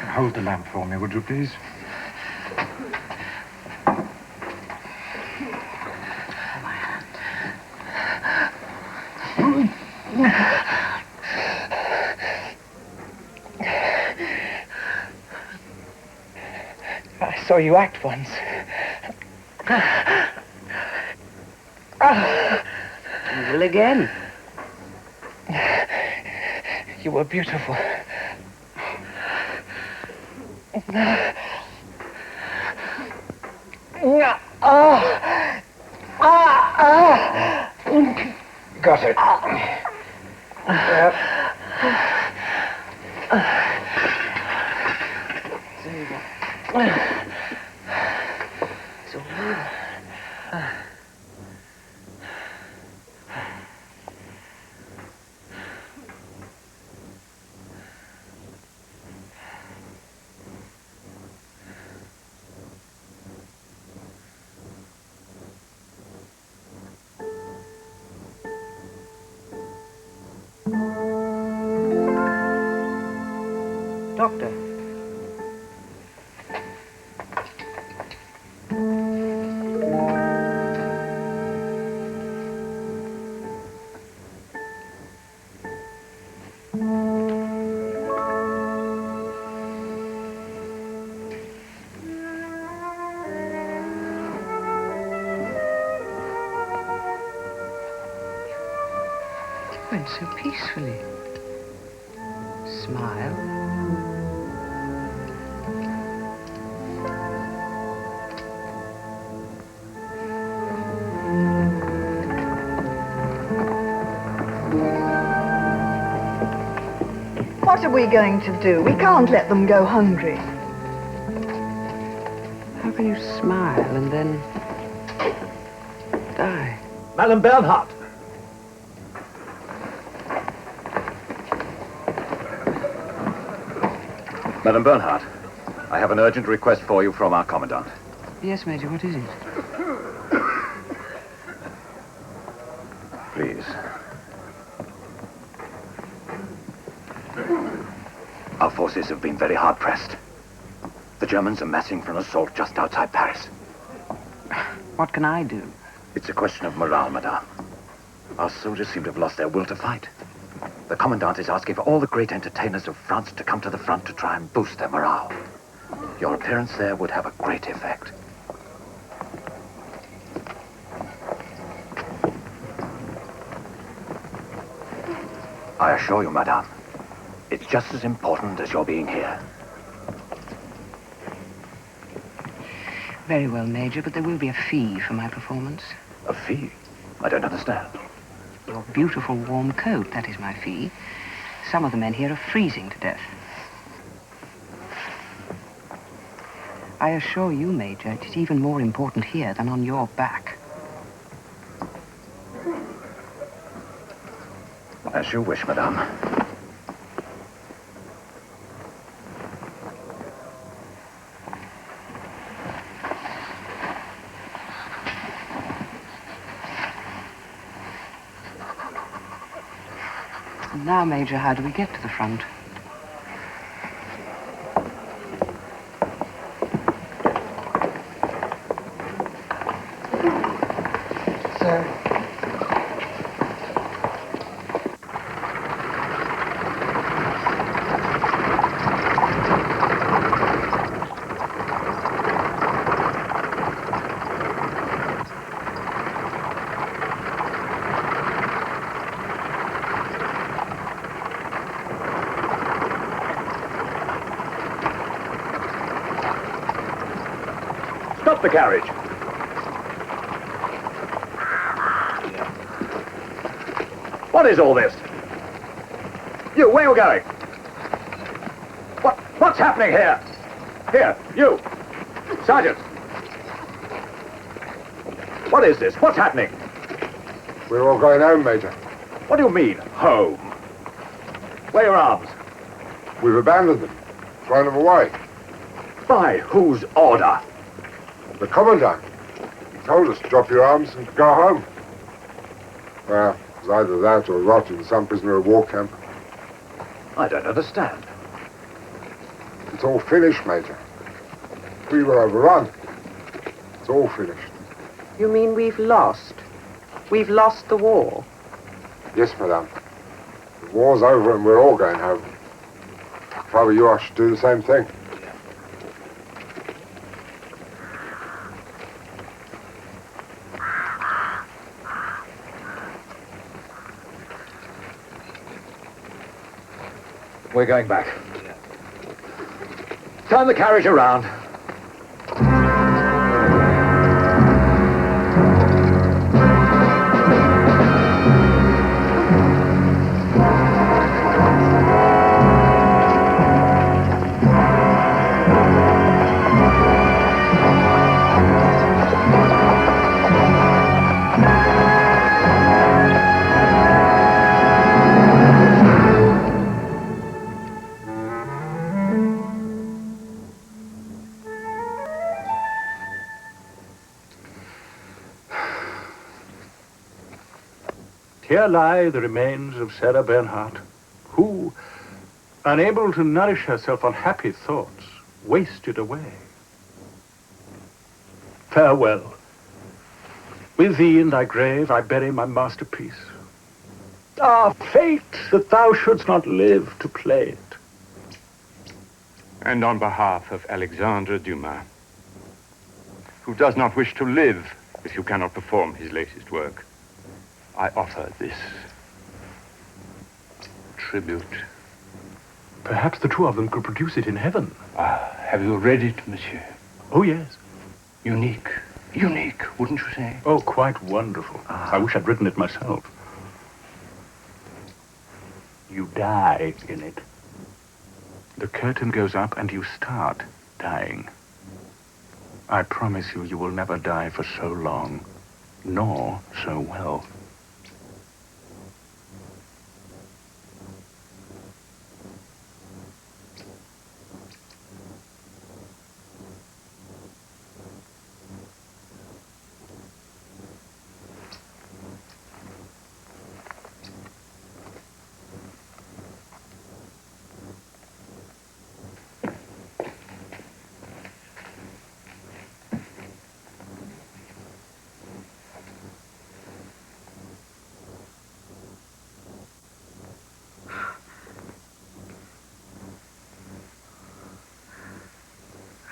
B: Hold the lamp for me, would you please?
J: I saw you act once.
E: You will again.
J: You were beautiful.
I: Got it.
E: It's all over. Doctor. It went so peacefully. Smile.
K: What are we going to do? We can't let them go hungry.
E: How can you smile and then die?
D: Madam Bernhardt.
M: Madam Bernhardt, I have an urgent request for you from our Commandant.
E: Yes, Major, what is it?
M: Please. Our forces have been very hard-pressed. The Germans are massing for an assault just outside Paris.
E: What can I do?
M: It's a question of morale, madame. Our soldiers seem to have lost their will to fight. The Commandant is asking for all the great entertainers of France to come to the front to try and boost their morale. Your appearance there would have a great effect. I assure you, madame, it's just as important as your being here.
E: Very well, Major, but there will be a fee for my performance.
M: A fee? I don't understand.
E: Your beautiful warm coat, that is my fee. Some of the men here are freezing to death. I assure you, Major, it is even more important here than on your back.
M: As you wish, madame.
E: Now, Major, how do we get to the front?
M: Stop the carriage. What is all this? You, where are you going? What's happening here? Here, you. Sergeant. What is this? What's happening?
N: We're all going home, Major.
M: What do you mean, home? Where are your arms?
N: We've abandoned them. Thrown them away.
M: By whose order?
N: The Commandant. He told us to drop your arms and go home. Well, it was either that or rot in some prisoner of war camp.
M: I don't understand.
N: It's all finished, Major. We were overrun. It's all finished.
E: You mean we've lost? We've lost the war?
N: Yes, Madame. The war's over and we're all going home. If I were you, I should do the same thing.
M: We're going back. Turn the carriage around.
D: Here lie the remains of Sarah Bernhardt, who, unable to nourish herself on happy thoughts, wasted away. Farewell. With thee in thy grave I bury my masterpiece. Ah, fate, that thou shouldst not live to play it.
B: And on behalf of Alexandre Dumas, who does not wish to live if you cannot perform his latest work, I offer this tribute.
D: Perhaps the two of them could produce it in heaven.
B: Ah, have you read it, monsieur?
D: Oh, yes.
B: Unique. Unique, wouldn't you say?
D: Oh, quite wonderful. I wish I'd written it myself. You die in it. The curtain goes up and you start dying. I promise you, you will never die for so long, nor so well.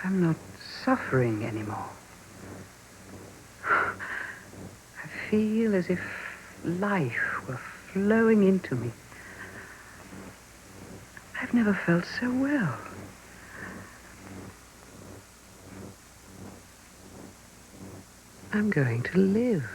E: I'm not suffering anymore. I feel as if life were flowing into me. I've never felt so well. I'm going to live.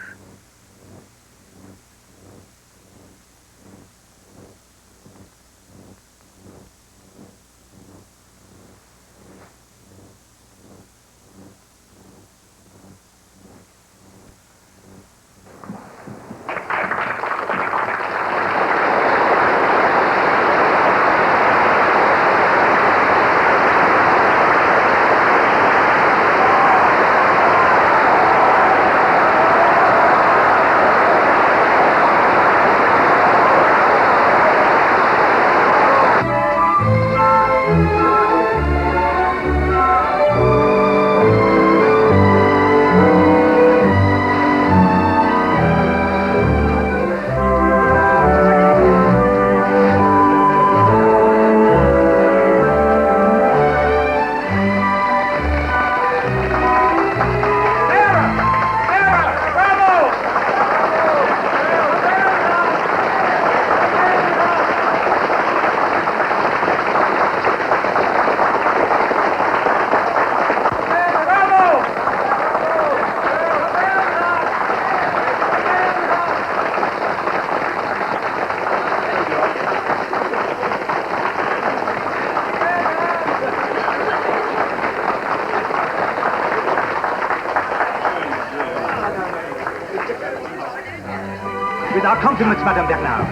D: Our compliments, Madame Bernhardt.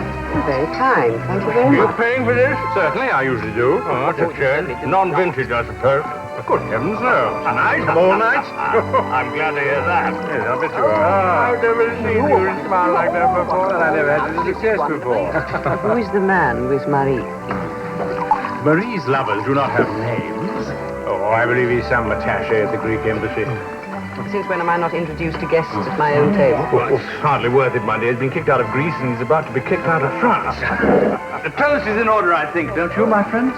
E: Very kind. Thank you very
B: You're
E: much.
B: paying for this? Certainly, I usually do. Oh, that's a chair. Non-vintage, I suppose. Good heavens, no. Tonight, all night? I'm glad to hear that. Yes, I bet you are. I've never seen you smile like that before. I never had any success before.
E: Who is the man with Marie?
B: Marie's lovers do not have names. Oh, I believe he's some attaché at the Greek embassy.
E: Since when am I not introduced to guests at my own table?
B: Well, it's hardly worth it, my dear. He's been kicked out of Greece and he's about to be kicked out of France.
D: The toast is in order, I think, don't you, my friends?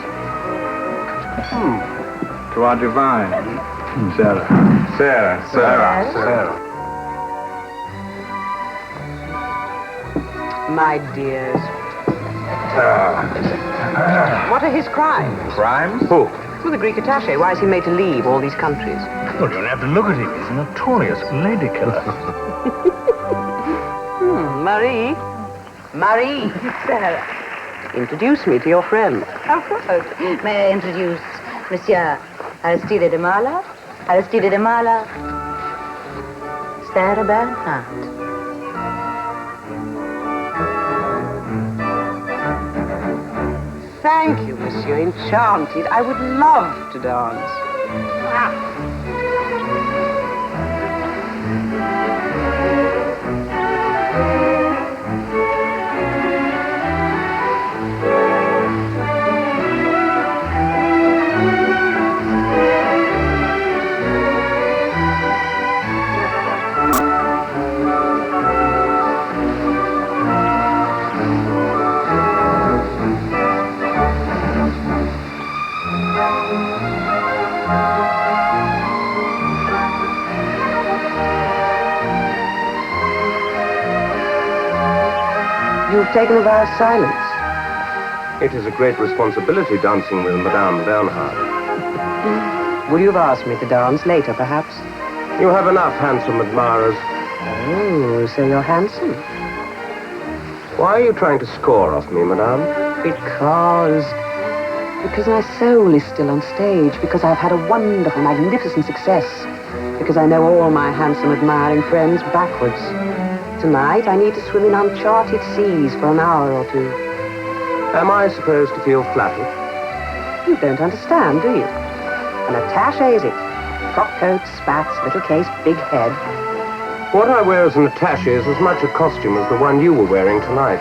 B: To our divine, Sarah. Sarah.
E: My dears. What are his crimes?
B: Crimes? Who?
E: Well, the Greek attaché. Why is he made to leave all these countries?
B: Well, you don't have to look at him. He's a notorious lady killer.
E: Marie. Sarah. Introduce me to your friend.
O: Of course. May I introduce Monsieur Aristide de Marla? Aristide de Marla. Sarah Bernhardt.
E: Thank you, monsieur. Enchanted. I would love to dance. You've taken a vow of silence.
C: It is a great responsibility dancing with Madame Bernhardt.
E: Will you have asked me to dance later, perhaps?
C: You have enough handsome admirers.
E: Oh, so you're handsome.
C: Why are you trying to score off me, Madame?
E: Because my soul is still on stage, because I've had a wonderful, magnificent success, because I know all my handsome, admiring friends backwards. Tonight, I need to swim in uncharted seas for an hour or two.
C: Am I supposed to feel flattered?
E: You don't understand, do you? An attaché is it? Frock coat, spats, little case, big head.
C: What I wear as an attaché is as much a costume as the one you were wearing tonight.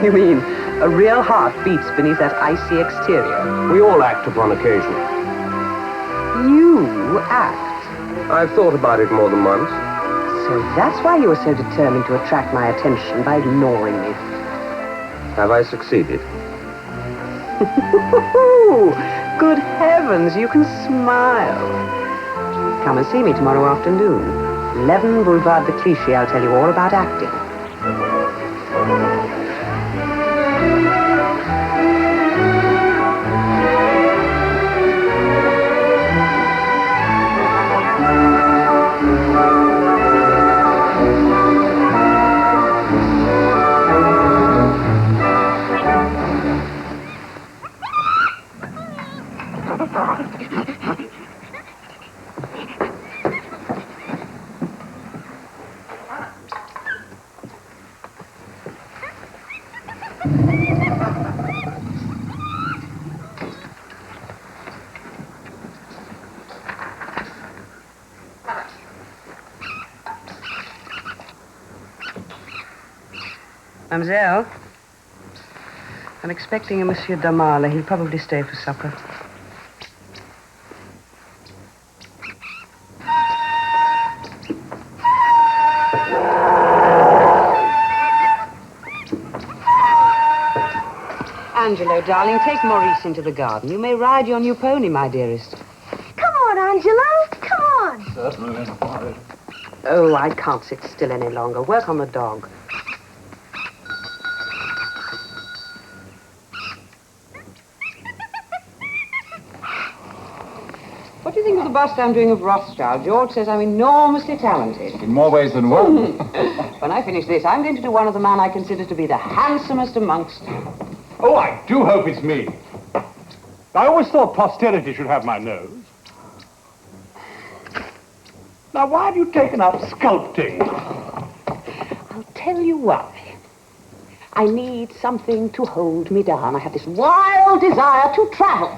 E: You mean a real heart beats beneath that icy exterior?
C: We all act upon occasion.
E: You act?
C: I've thought about it more than once.
E: So that's why you were so determined to attract my attention by ignoring me.
C: Have I succeeded?
E: Good heavens, you can smile. Come and see me tomorrow afternoon. 11 Boulevard de Clichy. I'll tell you all about acting. Mademoiselle, I'm expecting a Monsieur Damala. He'll probably stay for supper. Angelo, darling, take Maurice into the garden. You may ride your new pony, my dearest.
L: Come on, Angelo. Come on.
B: Certainly.
E: Oh, I can't sit still any longer. Work on the dog. What do you think of the bust I'm doing of Rothschild? George says I'm enormously talented.
B: In more ways than one.
E: When I finish this, I'm going to do one of the men I consider to be the handsomest amongst you.
B: Oh, I do hope it's me. I always thought posterity should have my nose. Now, why have you taken up sculpting?
E: I'll tell you why.
F: I need something to hold me down. I have this wild desire to travel,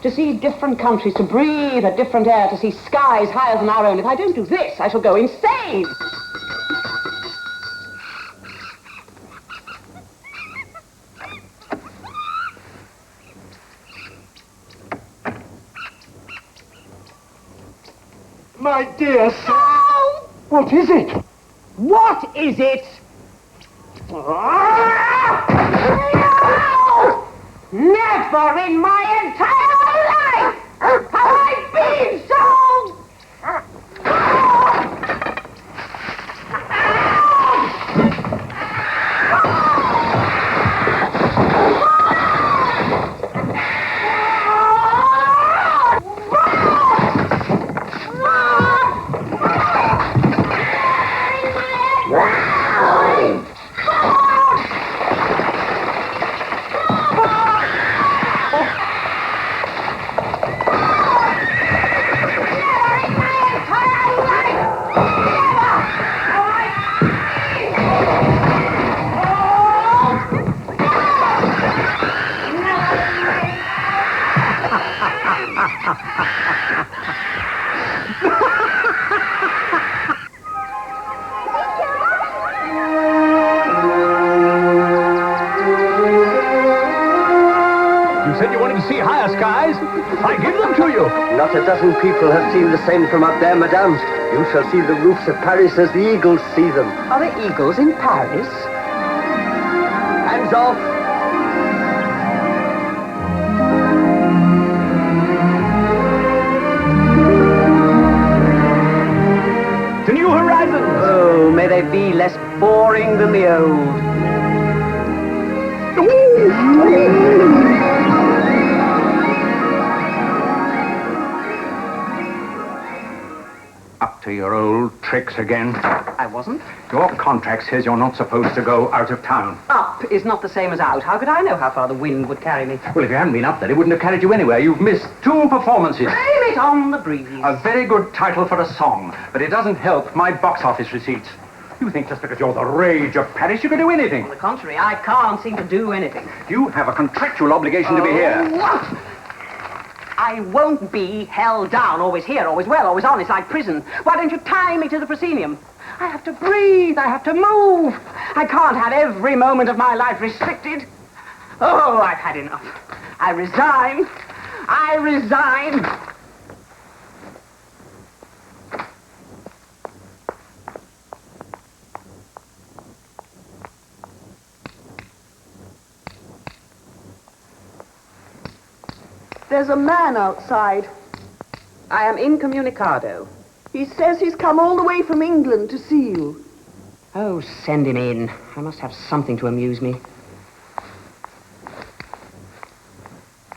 F: to see different countries, to breathe a different air, to see skies higher than our own. If I don't do this, I shall go insane.
C: My dear sir. No! What is it?
F: What is it? No! Never in my entire life have I been so...
C: Not a dozen people have seen the same from up there, madame. You shall see the roofs of Paris as the eagles see them.
F: Are there eagles in Paris?
C: Hands off!
D: To new horizons!
F: Oh, may they be less boring than the old.
B: Up to your old tricks again.
F: I wasn't.
B: Your contract says you're not supposed to go out of town.
F: Up is not the same as out. How could I know how far the wind would carry me?
B: Well, if you hadn't been up there, it wouldn't have carried you anywhere. You've missed 2 performances.
F: Blame it on the breeze.
B: A very good title for a song, but it doesn't help my box office receipts. You think just because you're the rage of Paris, you can do anything.
F: On the contrary, I can't seem to do anything.
B: You have a contractual obligation to be here.
F: What? I won't be held down, always here, always well, always on. It's like prison. Why don't you tie me to the proscenium? I have to breathe. I have to move. I can't have every moment of my life restricted. Oh, I've had enough. I resign. I resign.
K: There's a man outside.
F: I am incommunicado.
K: He says he's come all the way from England to see you.
F: Oh, send him in. I must have something to amuse me.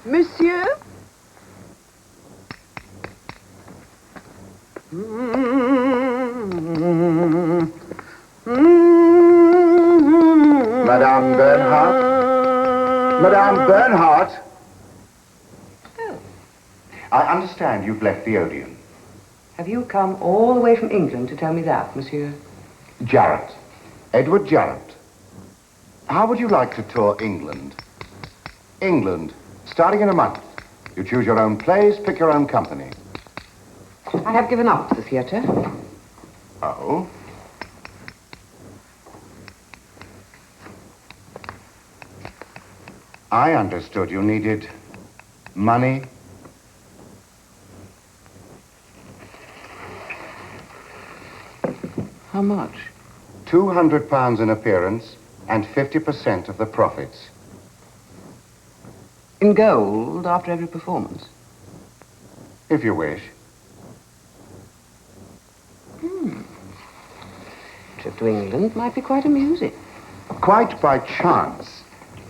K: Monsieur?
M: Madame Bernhardt? Madame Bernhardt? I understand you've left the Odeon.
F: Have you come all the way from England to tell me that, monsieur?
M: Jarrett. Edward Jarrett. How would you like to tour England? England, starting in a month. You choose your own plays, pick your own company.
F: I have given up the theatre.
M: Oh? I understood you needed money.
F: How much?
M: £200 an appearance and 50% of the profits.
F: In gold after every performance?
M: If you wish.
F: Trip to England might be quite amusing.
M: Quite by chance,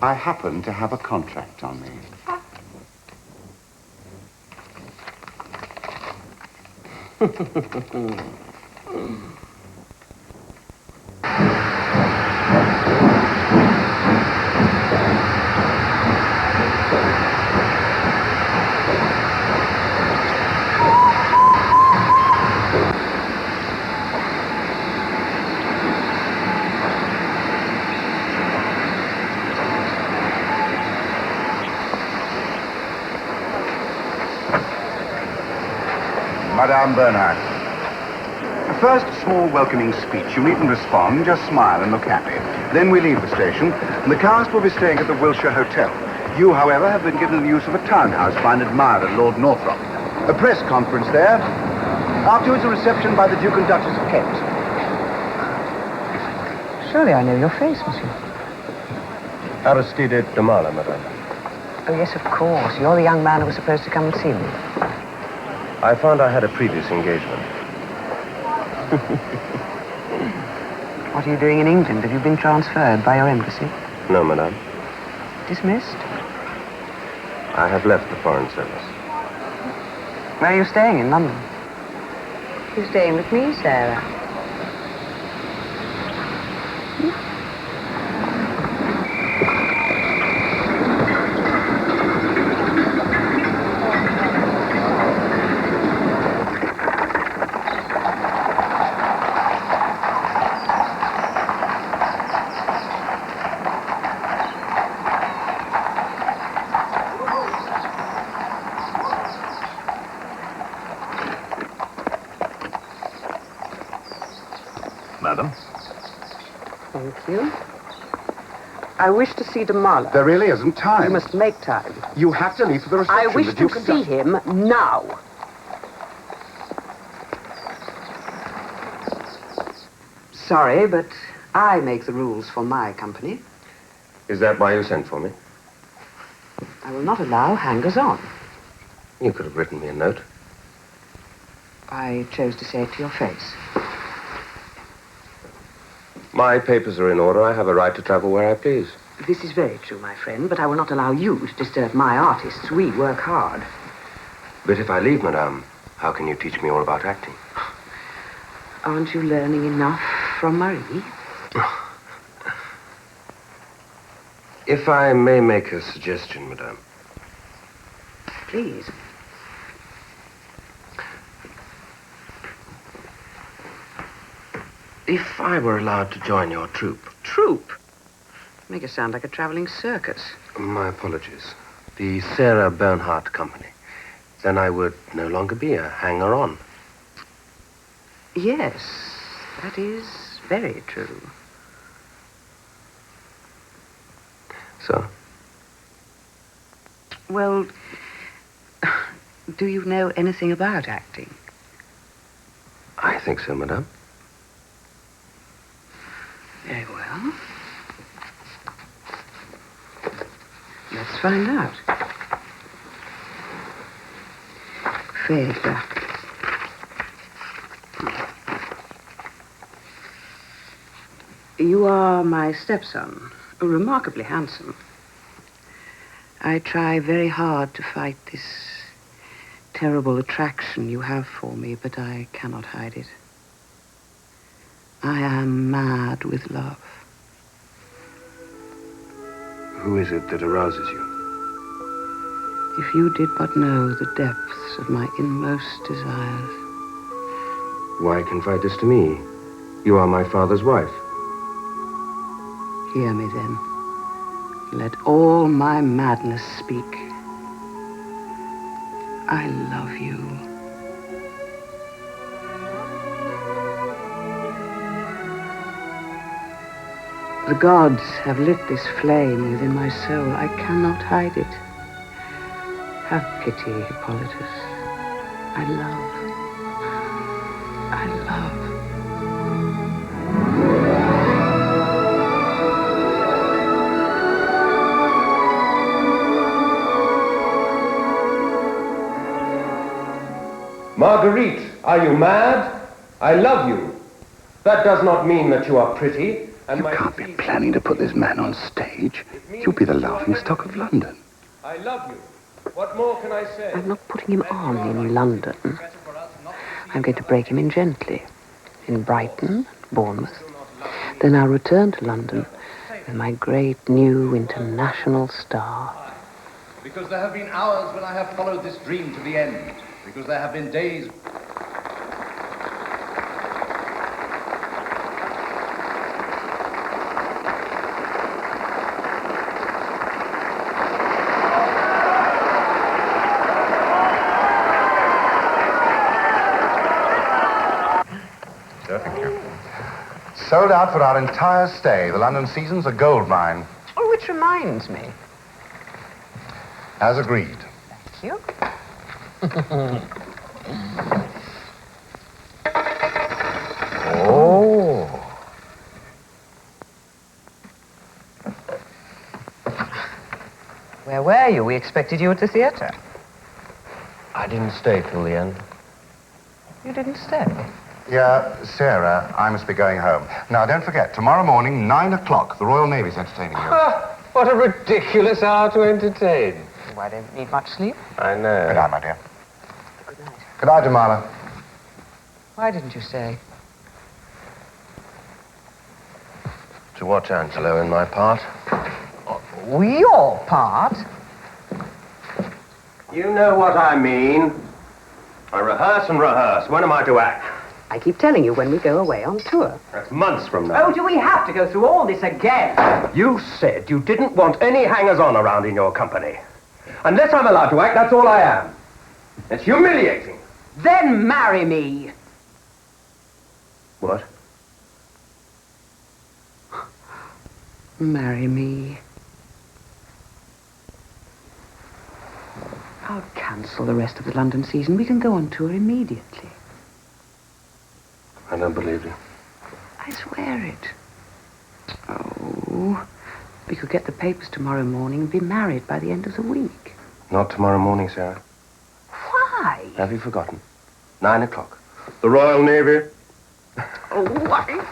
M: I happen to have a contract on me.
P: Madame Bernhardt. The first small welcoming speech. You needn't respond, just smile and look happy. Then we leave the station, and the cast will be staying at the Wilshire Hotel. You, however, have been given the use of a townhouse by an admirer, Lord Northrop. A press conference there. Afterwards, a reception by the Duke and Duchess of Kent.
E: Surely I know your face, monsieur.
C: Aristide de Mala, madame.
E: Oh, yes, of course. You're the young man who was supposed to come and see me.
C: I found I had a previous engagement.
E: What are you doing in England? Have you been transferred by your embassy?
C: No, madame.
E: Dismissed?
C: I have left the Foreign Service.
E: Where are you staying in London?
O: You're staying with me, Sarah.
P: Madam?
E: Thank you. I wish to see de Mala.
P: There really isn't time.
E: You must make time.
P: You have to leave for the reception.
E: I wish to see him now. Sorry, but I make the rules for my company.
C: Is that why you sent for me?
E: I will not allow hangers-on.
C: You could have written me a note.
E: I chose to say it to your face.
C: My papers are in order. I have a right to travel where I please.
E: This is very true, my friend, but I will not allow you to disturb my artists. We work hard.
C: But if I leave, madame, how can you teach me all about acting?
E: Aren't you learning enough from Marie?
C: If I may make a suggestion, madame.
E: Please.
C: If I were allowed to join your troupe.
E: Troupe? Make it sound like a traveling circus.
C: My apologies. The Sarah Bernhardt Company. Then I would no longer be a hanger-on.
E: Yes, that is very true.
C: So?
E: Well, do you know anything about acting?
C: I think so, madame.
E: Very well. Let's find out. Feda. You are my stepson, remarkably handsome. I try very hard to fight this terrible attraction you have for me, but I cannot hide it. I am mad with love.
C: Who is it that arouses you?
E: If you did but know the depths of my inmost desires.
C: Why confide this to me? You are my father's wife.
E: Hear me then. Let all my madness speak. I love you. The gods have lit this flame within my soul. I cannot hide it. Have pity, Hippolytus. I love.
C: Marguerite, are you mad? I love you. That does not mean that you are pretty. And
P: you can't be planning to put this man on stage. You'll be the laughingstock of London.
C: I love you. What more can I say?
E: I'm not putting him on in London. I'm going to break him in gently. In Brighton, Bournemouth. Then I'll return to London with my great new international star.
Q: Because there have been hours when I have followed this dream to the end. Because there have been days...
P: Sold out for our entire stay. The London season's a gold mine.
E: Oh, which reminds me.
P: As agreed.
E: Thank you.
P: Oh.
E: Where were you? We expected you at the theatre.
C: I didn't stay till the end.
E: You didn't stay?
P: Yeah, Sarah, I must be going home. Now, don't forget, tomorrow morning, 9 o'clock, the Royal Navy's entertaining you.
R: What a ridiculous hour to entertain.
E: Why, don't you need much sleep?
R: I know.
P: Good night, my dear. Good night, Jamala.
E: Why didn't you stay?
C: To watch Angelo in my part.
E: Your part?
C: You know what I mean. I rehearse and rehearse. When am I to act?
E: I keep telling you when we go away on tour.
C: That's months from now.
E: Oh, do we have to go through all this again?
C: You said you didn't want any hangers-on around in your company. Unless I'm allowed to act, that's all I am. It's humiliating.
E: Then marry me.
C: What?
E: Marry me. I'll cancel the rest of the London season. We can go on tour immediately.
C: I don't believe you.
E: I swear it. Oh, we could get the papers tomorrow morning and be married by the end of the week.
C: Not tomorrow morning, Sarah.
E: Why?
C: Have you forgotten? 9 o'clock. The Royal Navy.
E: Oh, why?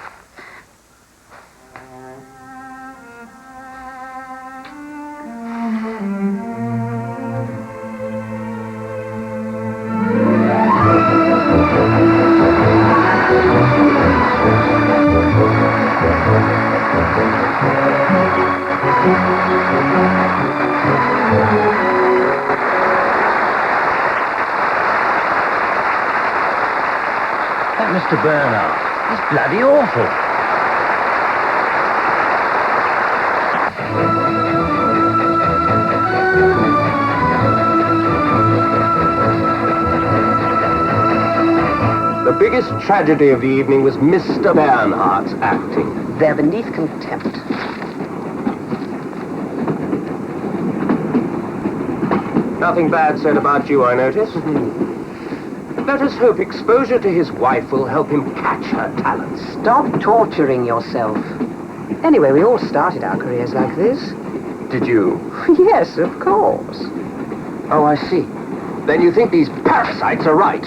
D: That Mr. Bernhardt is bloody awful.
C: The biggest tragedy of the evening was Mr. Bernhardt's acting.
E: They're beneath contempt.
C: Nothing bad said about you, I notice. Let us hope exposure to his wife will help him catch her talents.
E: Stop torturing yourself. Anyway, we all started our careers like this.
C: Did you?
E: Yes, of course.
C: Oh, I see. Then you think these parasites are right?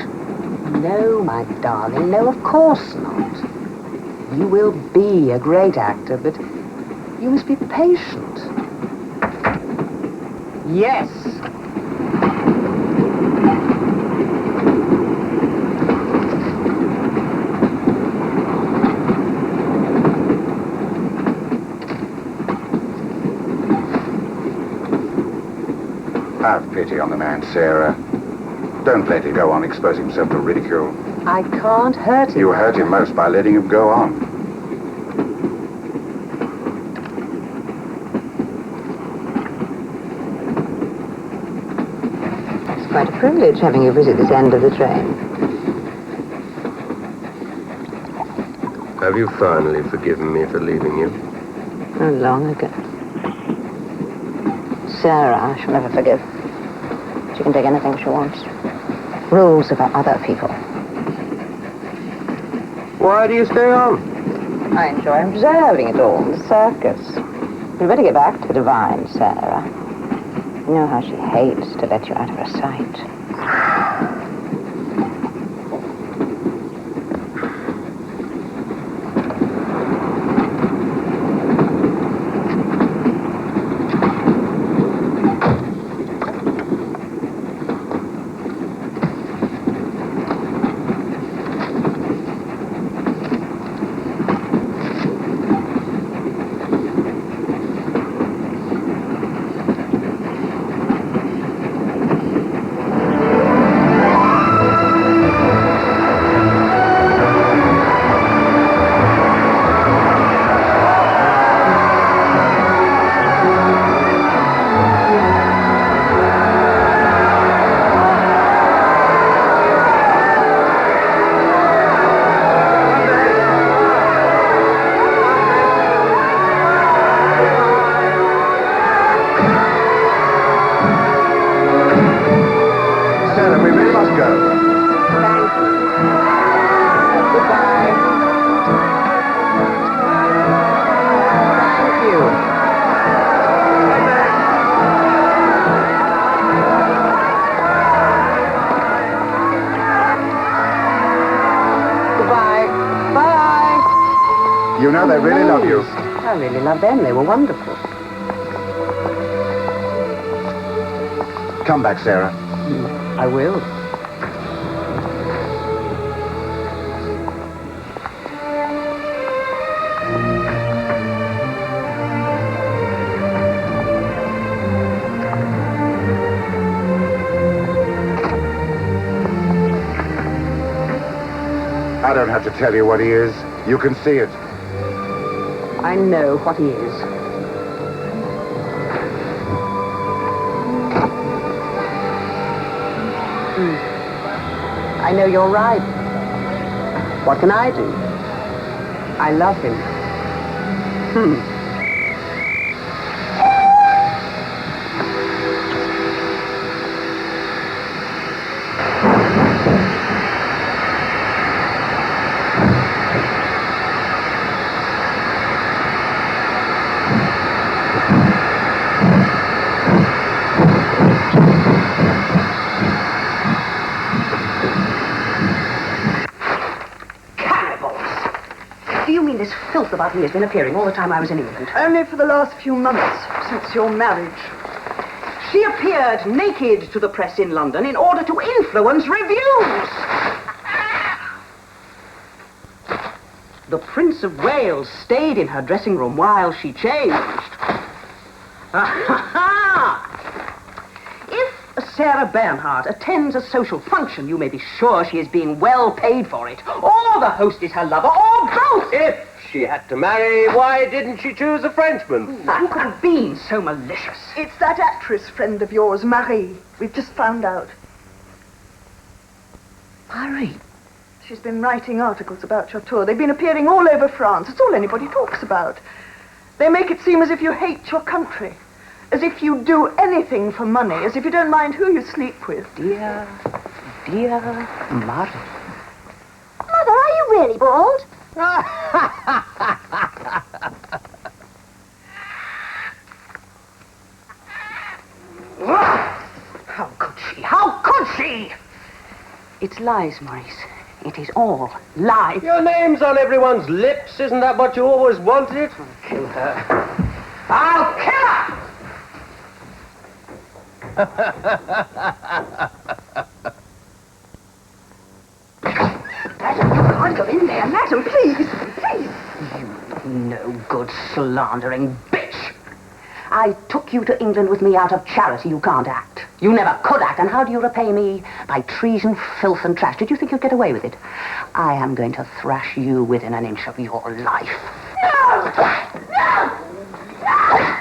E: No, my darling, no, of course not. You will be a great actor, but you must be patient. Yes.
P: Have pity on the man, Sarah. Don't let him go on exposing himself to ridicule.
E: I can't hurt him.
P: You hurt him most by letting him go on.
O: It's quite a privilege having you visit this end of the train.
C: Have you finally forgiven me for leaving you?
O: Oh, long ago. Sarah, I shall never forgive. She can take anything she wants. Rules about other people.
C: Why do you stay on?
O: I enjoy observing it all, the circus. You'd better get back to the divine, Sarah. You know how she hates to let you out of her sight.
P: go.
O: Thank you. Goodbye. Thank you. Goodbye. Bye.
P: You know they really love you.
O: I really love them. They were wonderful.
P: Come back, Sarah.
O: I will.
P: I don't have to tell you what he is. You can see it.
O: I know what he is. I know you're right. What can I do? I love him. Do you mean this filth about me has been appearing all the time I was in England?
K: Only for the last few months, since your marriage.
O: She appeared naked to the press in London in order to influence reviews. The Prince of Wales stayed in her dressing room while she changed. If Sarah Bernhardt attends a social function, you may be sure she is being well paid for it. Or the host is her lover, or both.
C: If she had to marry, why didn't she choose a Frenchman?
O: Who could have been so malicious?
K: It's that actress friend of yours, Marie. We've just found out.
O: Marie?
K: She's been writing articles about your tour. They've been appearing all over France. It's all anybody talks about. They make it seem as if you hate your country. As if you do anything for money. As if you don't mind who you sleep with.
O: Dear Marie.
L: Mother, are you really bald?
O: How could she? How could she? It's lies, Maurice. It is all lies.
C: Your name's on everyone's lips. Isn't that what you always wanted?
O: I'll kill her. I'll kill her!
K: Madam, you can't go in there. Madam, please. Please.
O: You no good slandering bitch. I took you to England with me out of charity. You can't act. You never could act. And how do you repay me? By treason, filth, and trash. Did you think you'd get away with it? I am going to thrash you within an inch of your life.
L: No! No! No! No!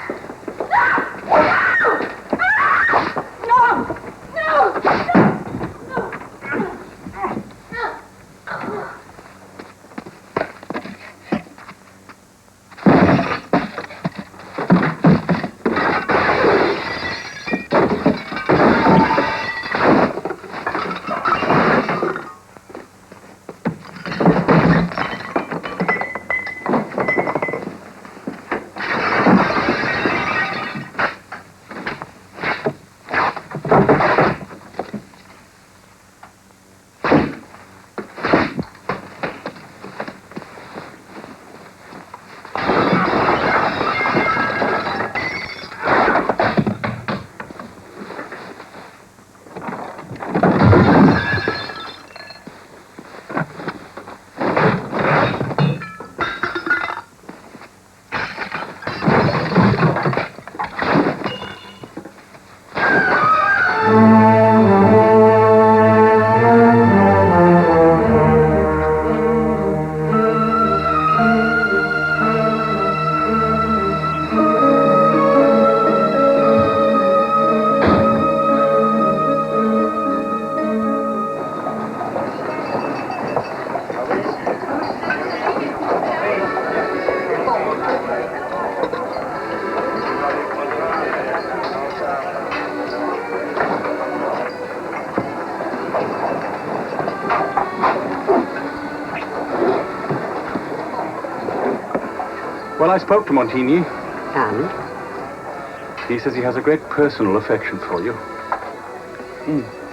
P: Well, I spoke to Montini.
O: And?
P: He says he has a great personal affection for you.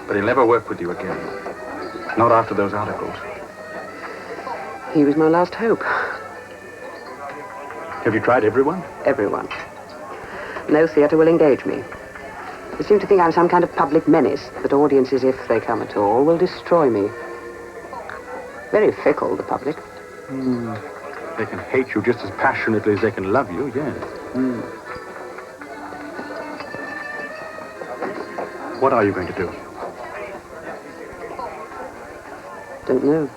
P: But he'll never work with you again. Not after those articles.
O: He was my last hope.
P: Have you tried everyone?
O: Everyone. No theatre will engage me. They seem to think I'm some kind of public menace, that audiences, if they come at all, will destroy me. Very fickle, the public.
P: They can hate you just as passionately as they can love you, yes. What are you going to do?
O: Don't know.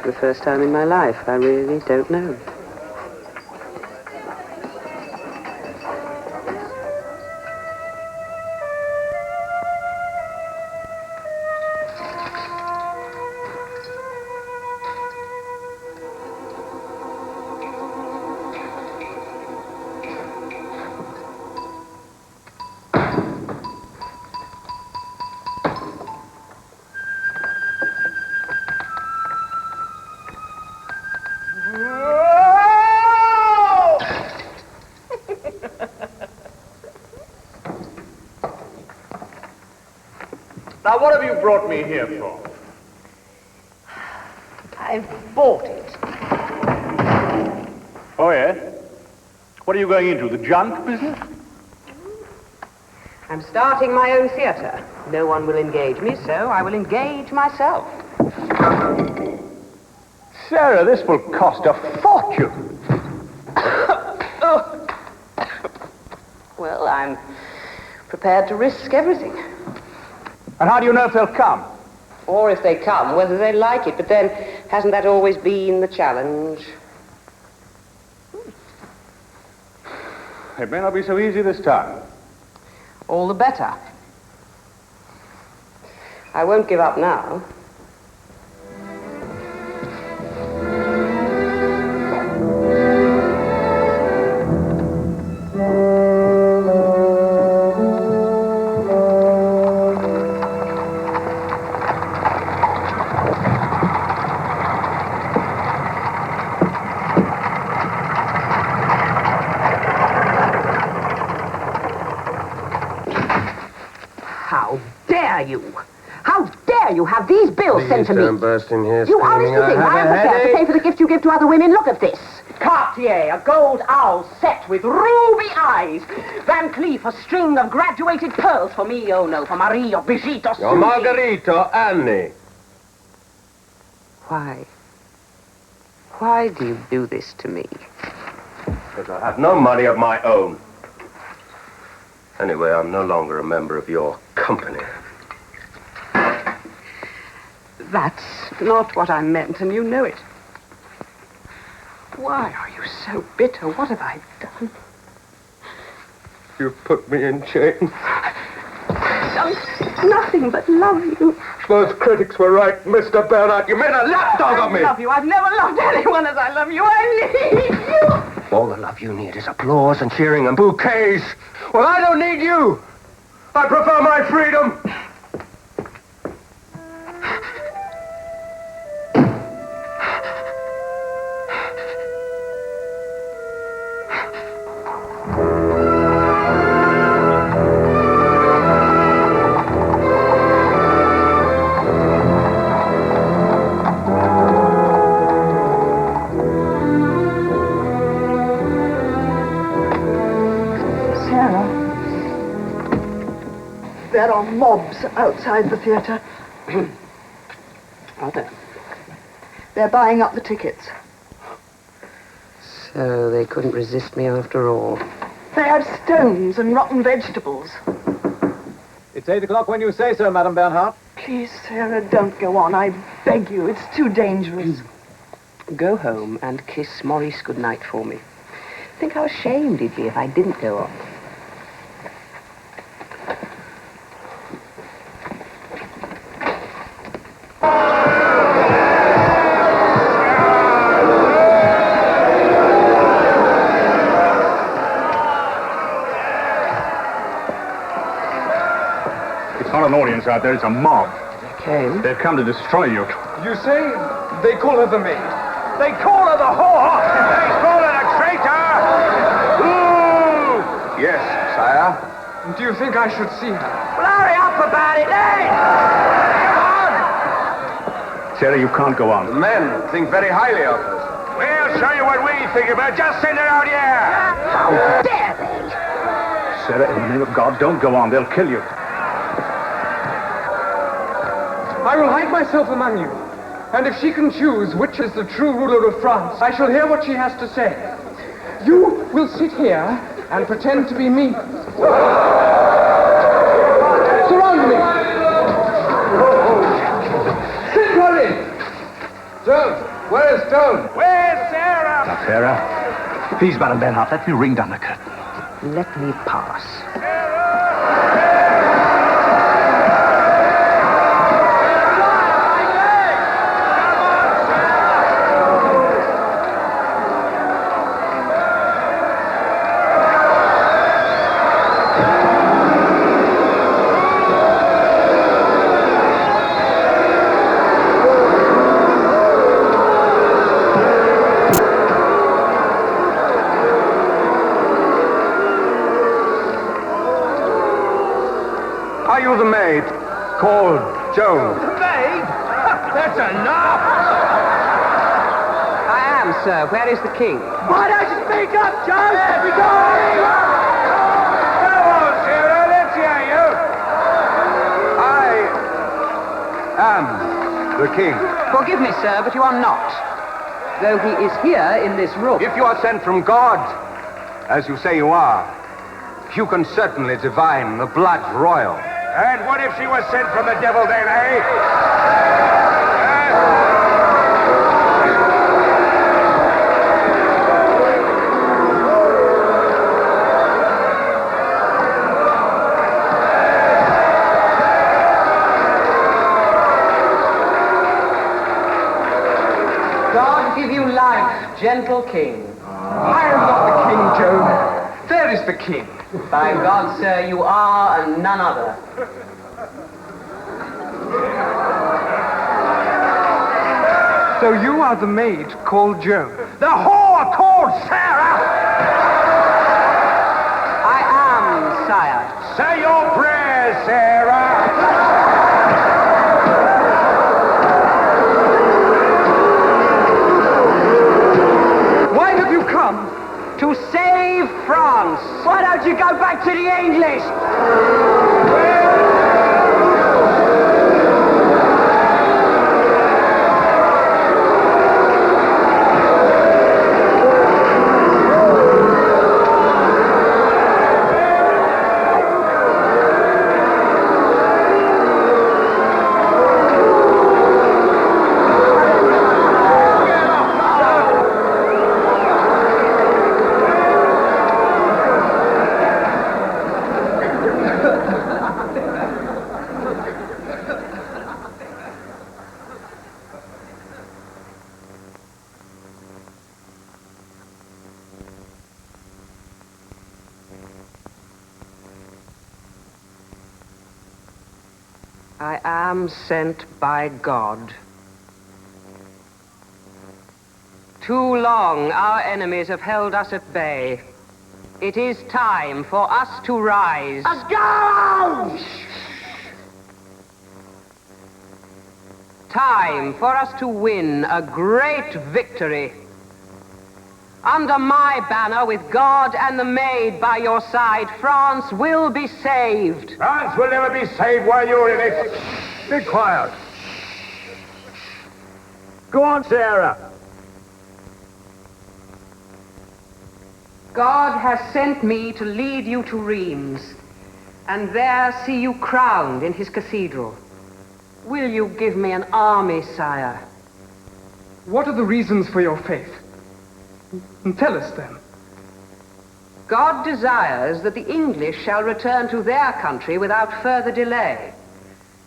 O: For the first time in my life, I really don't know.
D: Now, what have you brought me here for?
O: I've bought it.
D: Oh, yes? What are you going into, the junk business?
O: I'm starting my own theatre. No one will engage me, so I will engage myself.
D: Sarah, this will cost a fortune.
O: Well, I'm prepared to risk everything.
D: And how do you know if they'll come?
O: Or if they come, whether they like it. But then, hasn't that always been the challenge?
D: It may not be so easy this time.
O: All the better. I won't give up now. You have these bills sent to me.
C: Don't burst in here
O: You honestly think I am prepared to pay for the gifts you give to other women? Look at this. Cartier, a gold owl set with ruby eyes. Van Cleef, a string of graduated pearls for me. Oh, no, for Marie or Brigitte or Susie.
C: Your Marguerite or Annie.
O: Why? Why do you do this to me?
C: Because I have no money of my own. Anyway, I'm no longer a member of your company.
O: That's not what I meant, and you know it. Why are you so bitter? What have I done?
C: You put me in chains.
O: I've done nothing but love you.
C: Those critics were right, Mr. Bernhardt. You made a lapdog of me.
O: I love you. I've never loved anyone as I love you. I need you.
C: All the love you need is applause and cheering and bouquets. Well, I don't need you. I prefer my freedom.
K: There are mobs outside the theatre.
O: Are there?
K: They're buying up the tickets.
O: So they couldn't resist me after all.
K: They have stones and rotten vegetables.
Q: It's 8 o'clock when you say so, Madame Bernhardt.
K: Please, Sarah, don't go on. I beg you. It's too dangerous.
O: Go home and kiss Maurice goodnight for me. Think how ashamed he'd be if I didn't go on.
P: It's not an audience out there, it's a mob.
O: They came.
P: They've come to destroy you.
J: You see? They call her the maid. They call her the whore. They call her
S: Yes, sire.
J: Do you think I should see her?
G: Well, hurry up about it, eh?
P: Sarah, you can't go on.
S: The men think very highly of her.
B: We'll show you what we think about. Just send her out here.
G: How dare they?
P: Sarah, in the name of God, don't go on. They'll kill you.
J: I will hide myself among you. And if she can choose which is the true ruler of France, I shall hear what she has to say. You will sit here and pretend to be me. Surround me. Send her in.
S: Stone, where is Stone?
B: Where's Sarah?
D: Now, Sarah, please, Madame Bernhardt, let me ring down the curtain.
G: Let me pass.
S: Are you the maid called Joan?
J: Maid? That's enough!
E: I am, sir. Where is the king?
J: Why don't you speak up, Joe? We go!
B: Go on, Sarah. Let's hear you.
S: I am the king.
E: Forgive me, sir, but you are not. Though he is here in this room.
S: If you are sent from God, as you say you are, you can certainly divine the blood royal.
B: And what if she was sent from the devil then, eh?
E: God give you life, gentle king.
J: I am not the king, Joan. There is the king.
E: By God, sir, you are and none other.
J: So you are the maid called Joan.
B: The whore called Sarah!
E: I am, sire.
B: Say your prayers, Sarah!
J: Why have you come?
E: To save France.
G: Why don't you go back to the English?
E: I am sent by God. Too long our enemies have held us at bay. It is time for us to rise.
G: Go!
E: Time for us to win a great victory. Under my banner, with God and the Maid by your side, France will be saved.
B: France will never be saved while you're in it.
S: Be quiet.
B: Go on, Sarah.
E: God has sent me to lead you to Reims, and there see you crowned in his cathedral. Will you give me an army, sire?
J: What are the reasons for your faith? Tell us them.
E: God desires that the English shall return to their country without further delay.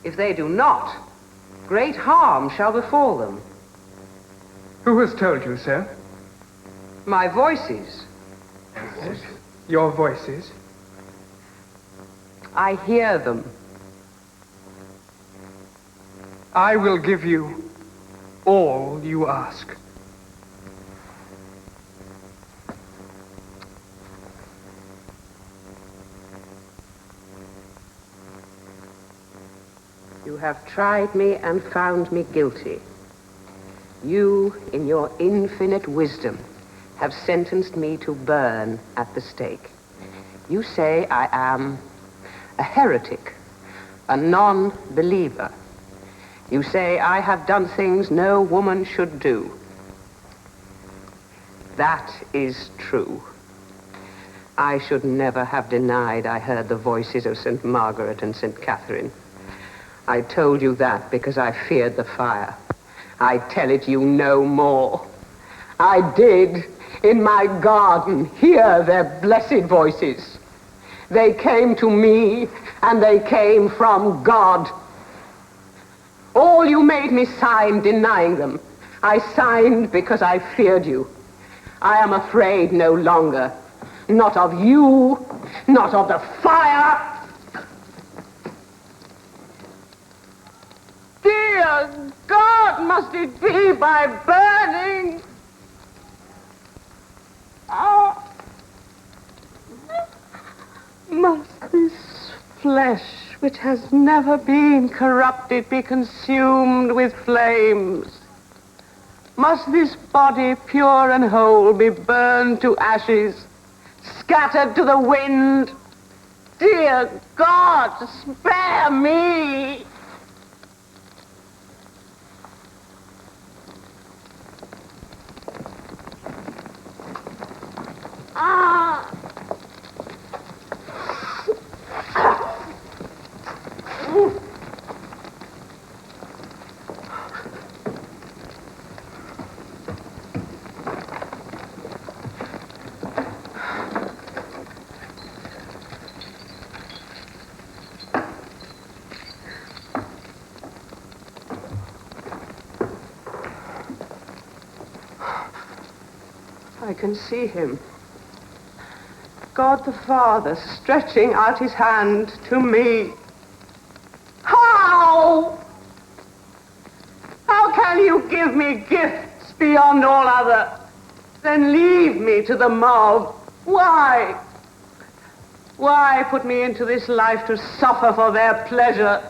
E: If they do not, great harm shall befall them.
J: Who has told you, sir?
E: My voices.
J: Your voices?
E: I hear them.
J: I will give you all you ask.
E: You have tried me and found me guilty. You, in your infinite wisdom, have sentenced me to burn at the stake. You say I am a heretic, a non-believer. You say I have done things no woman should do. That is true. I should never have denied I heard the voices of St. Margaret and St. Catherine. I told you that because I feared the fire. I tell it you no more. I did, in my garden, hear their blessed voices. They came to me, and they came from God. All you made me sign denying them. I signed because I feared you. I am afraid no longer. Not of you, not of the fire. Dear God, must it be by burning? Oh. Must this flesh, which has never been corrupted, be consumed with flames? Must this body, pure and whole, be burned to ashes, scattered to the wind? Dear God, spare me! Ah! I can see him. God the Father stretching out his hand to me. How? How can you give me gifts beyond all other, then leave me to the mob? Why? Why put me into this life to suffer for their pleasure?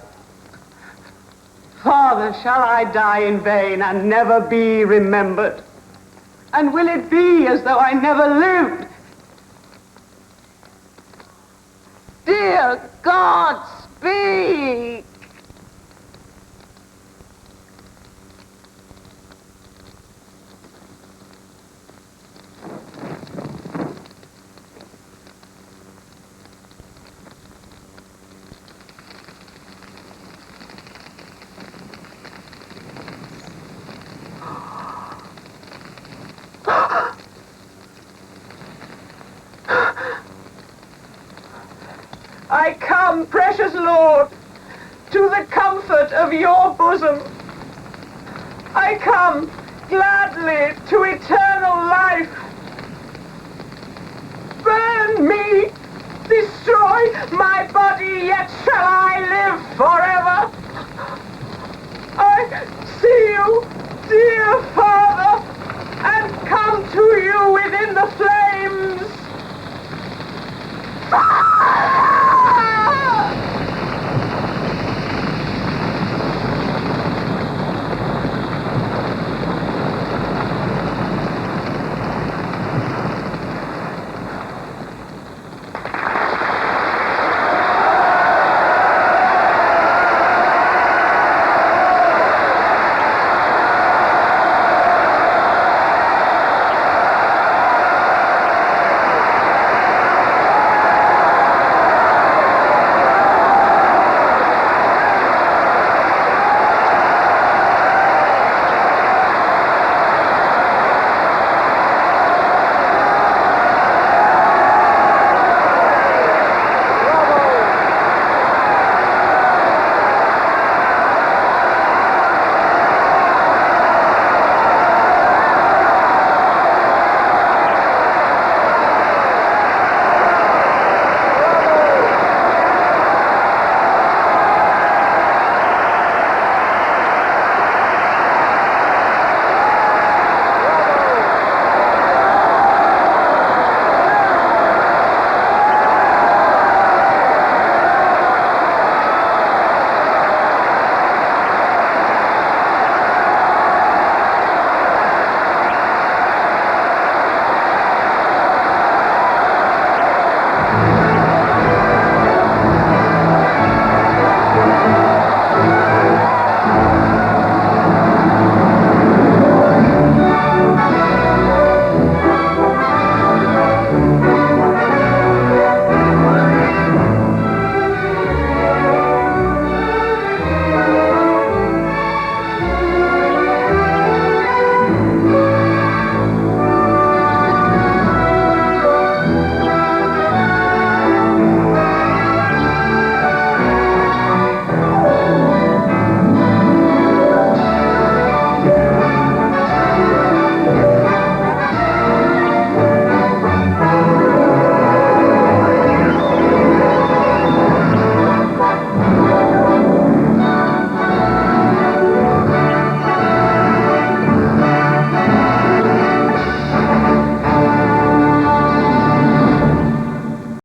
E: Father, shall I die in vain and never be remembered? And will it be as though I never lived? Dear God, speak! I come, precious Lord, to the comfort of your bosom. I come gladly to eternal life. Burn me, destroy my body, yet shall I live forever. I see you, dear Father, and come to you within the flesh.